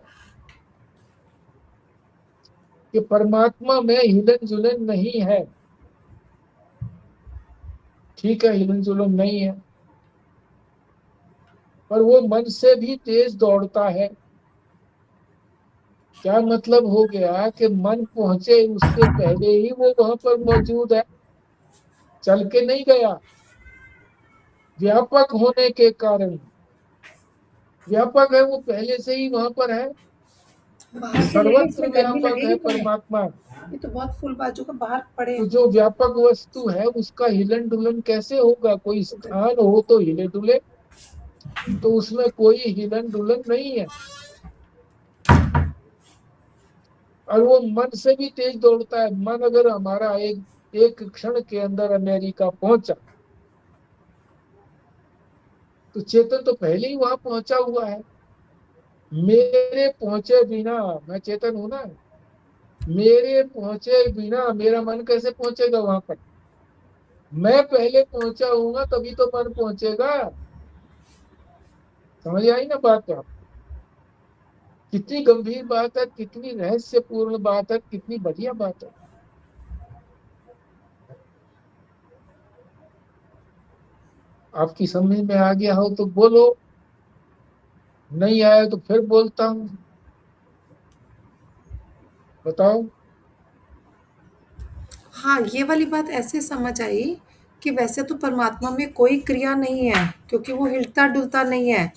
कि परमात्मा में हिलन जुलन नहीं है। ठीक है, हिलन जुलन नहीं है, पर वो मन से भी तेज दौड़ता है। क्या मतलब हो गया कि मन पहुंचे उससे पहले ही वो वहां पर मौजूद है, चल के नहीं गया। व्यापक होने के कारण, व्यापक है वो पहले से ही वहां पर है, बाहर के ले लो, सर्वत्र इसमें गर्मी व्यापक लगेगी है तुम्हें। परमात्मा। ये तो बहुत फुल बाजू का, बाहर पड़े। तो जो व्यापक वस्तु है उसका हिलन डुलन कैसे होगा? कोई स्थान हो तो हिले डुले, तो उसमें कोई हिलन डुलन नहीं है। और वो मन से भी तेज दौड़ता है। मन अगर हमारा एक एक क्षण के अंदर अमेरिका पहुंचा, तो चेतन तो पहले ही वहां पहुंचा हुआ है। मेरे पहुंचे बिना, मैं चेतन हूं ना, मेरे पहुंचे बिना मेरा मन कैसे पहुंचेगा वहां पर? मैं पहले पहुंचा हूंगा तभी तो मन पहुंचेगा। समझ आई ना बात? तो कितनी गंभीर बात है, कितनी रहस्यपूर्ण बात है, कितनी बढ़िया बात है। आपकी समझ में आ गया हो तो बोलो, नहीं आया तो फिर बोलता हूं। बताओ। हाँ, ये वाली बात ऐसे समझ आई कि वैसे तो परमात्मा में कोई क्रिया नहीं है, क्योंकि वो हिलता-डुलता नहीं है।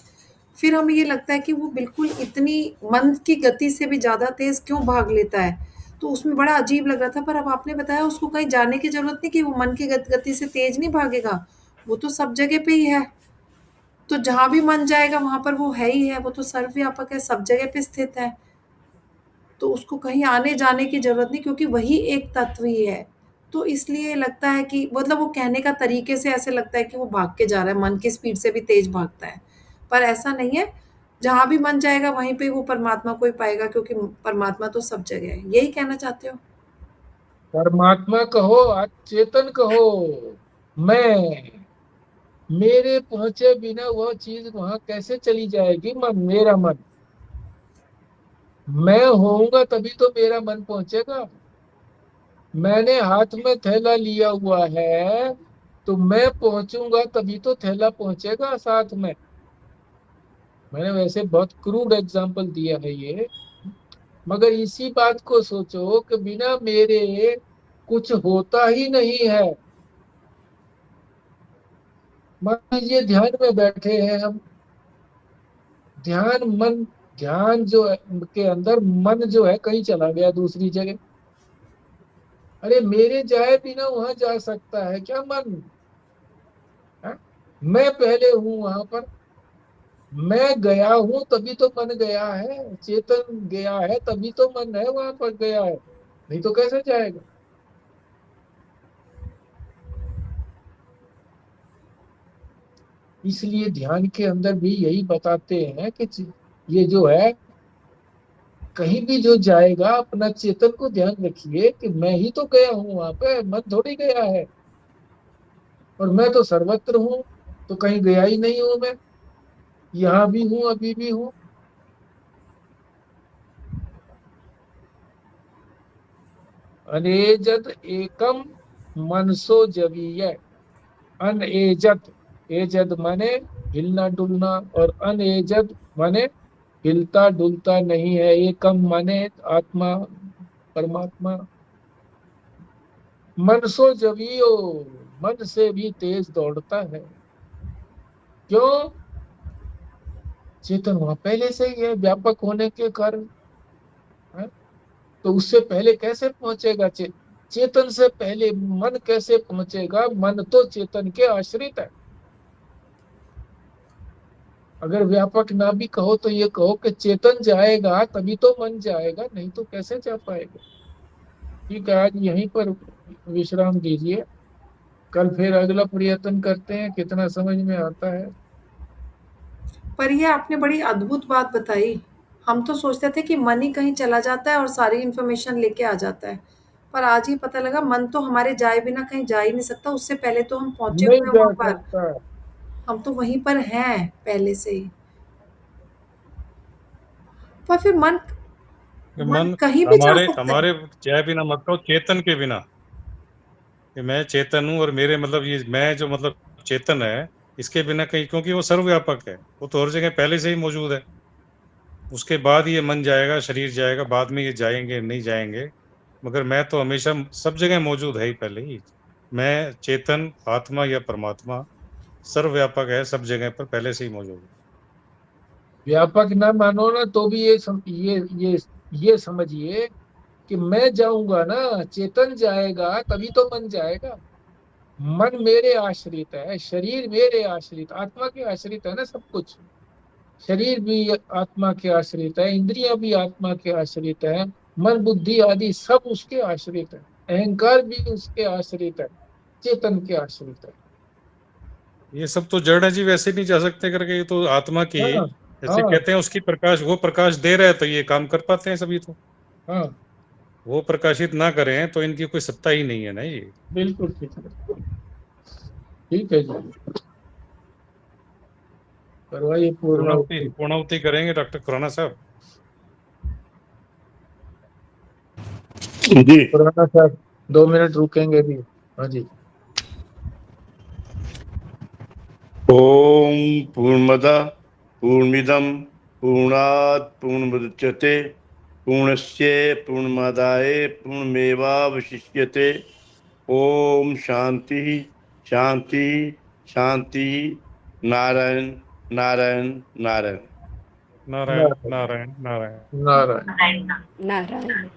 फिर हमें ये लगता है कि वो बिल्कुल इतनी मन की गति से भी ज़्यादा तेज़ क्यों भाग लेता है? तो उसमें बड़ा अजीब लग रहा था, पर अब आपने बताया उसको कहीं जाने की ज़रूरत नहीं कि वो मन की गति से तेज़ नहीं भागेगा, वो तो सब जगह पे ही है। तो जहाँ भी मन जाएगा वहाँ पर वो है ही है, वो तो सर्वव्यापक है, सब जगह पे स्थित है। तो उसको कहीं आने-जाने की ज़रूरत नहीं, क्योंकि वही एक तत्व ही है। तो इसलिए लगता है कि मतलब वो कहने का तरीके से ऐसे लगता है कि वो भाग के जा रहा है, मन की स्पीड से भी तेज़ भागता है। पर ऐसा नहीं है, जहाँ भी मन जाएगा वहीं पे वो परमात्मा को ही पाएगा, क्योंकि परमात्मा तो सब जगह है। यही कहना चाहते हो? परमात्मा कहो, चेतन कहो, मैं, मेरे पहुंचे बिना वह चीज वहां कैसे चली जाएगी? मन, मेरा मन, मैं होऊंगा तभी तो मेरा मन पहुंचेगा। मैंने हाथ में थैला लिया हुआ है, तो मैं पहुंचूंगा तभी तो थैला पहुंचेगा साथ में। मैंने वैसे बहुत क्रूड एग्जांपल दिया है ये, मगर इसी बात को सोचो कि बिना मेरे कुछ होता ही नहीं है। मान लीजिए ध्यान में बैठे हैं हम, ध्यान मन, ध्यान जो है के अंदर मन जो है कहीं चला गया दूसरी जगह। अरे मेरे जाए बिना वहां जा सकता है क्या मन? है? मैं पहले हूं वहां पर, मैं गया हूं तभी तो मन गया है, चेतन गया है तभी तो मन है वहां पर गया है, नहीं तो कैसे जाएगा? इसलिए ध्यान के अंदर भी यही बताते हैं कि ये जो है, कहीं भी जो जाएगा अपना चेतन को ध्यान रखिए कि मैं ही तो गया हूं वहां पे, मन थोड़ी गया है। और मैं तो सर्वत्र हूँ, तो कहीं गया ही नहीं हूं मैं, यहाँ भी हूँ, अभी भी हूँ। अनेजद एकम मनसो जवीय। अनएजद, एजद माने हिलना डुलना, और अनएजद माने हिलता डुलता नहीं है। एकम माने आत्मा, परमात्मा। मनसो जवीयो, मन से भी तेज दौड़ता है। क्यों? चेतन वहां पहले से ही है, व्यापक होने के कारण है? तो उससे पहले कैसे पहुंचेगा? चेतन से पहले मन कैसे पहुंचेगा? मन तो चेतन के आश्रित है। अगर व्यापक ना भी कहो तो ये कहो कि चेतन जाएगा तभी तो मन जाएगा, नहीं तो कैसे जा पाएगा। ठीक है, आज यहीं पर विश्राम दीजिए, कल फिर अगला प्रयत्न करते हैं, कितना समझ में आता है। पर ये आपने बड़ी अद्भुत बात बताई। हम तो सोचते थे कि मन ही कहीं चला जाता है और सारी इन्फॉर्मेशन लेके आ जाता है। पर आज ही पता लगा मन तो हमारे जाए बिना कहीं जा ही नहीं सकता, उससे पहले तो हम पहुंचे नहीं हुए हैं जा वहां पर। सकता। हम तो वहीं पर हैं पहले से ही। पर फिर मन कि मन मन कहीं भी जा हमारे सकता है। हमारे जाए बिना मत कहो, चेतन के बिना। कि मैं चेतन हूँ और मेरे मतलब ये मैं जो मतलब चेतन है, इसके बिना कहीं, क्योंकि वो सर्वव्यापक है, वो तो हर जगह पहले से ही मौजूद है। उसके बाद ये मन जाएगा, शरीर जाएगा, बाद में ये जाएंगे नहीं जाएंगे, मगर मैं तो हमेशा सब जगह मौजूद है ही पहले ही। मैं चेतन, आत्मा या परमात्मा सर्वव्यापक है, सब जगह पर पहले से ही मौजूद है। व्यापक ना मानो ना तो भी ये समझिए कि मैं जाऊंगा ना, चेतन जाएगा तभी तो मन जाएगा। मन मेरे आश्रित है, शरीर मेरे आश्रित, आत्मा के आश्रित है ना सब कुछ। शरीर भी आत्मा के आश्रित है, इंद्रियां भी आत्मा के आश्रित है, मन बुद्धि आदि सब उसके आश्रित है, अहंकार भी उसके आश्रित है, चेतन के आश्रित है। ये सब तो जड़ है जी, वैसे नहीं जा सकते करके, ये तो आत्मा की, हाँ जैसे हाँ कहते हैं उसकी प्रकाश, वो प्रकाश दे रहे हैं तो ये काम कर पाते हैं सभी। तो हाँ, वो प्रकाशित ना करें तो इनकी कोई सत्ता ही नहीं है ना ये। बिल्कुल ठीक है। ठीक है जी, करवाइए पूर्ण। पूर्णाहुति करेंगे डॉक्टर खुराना साहब। जी। पुराना साहब 2 मिनट रुकेंगे भी। हाँ जी। ओम पूर्णमदः पूर्णमिदं पूर्णात् पूर्णमुदच्यते पूर्णस्य पूर्णमादाय पूर्णमेवावशिष्यते। ओम शांति शांति शांति। नारायण नारायण नारायण। नारायण नारायण नारायण नारायण। नारायण। नारायण।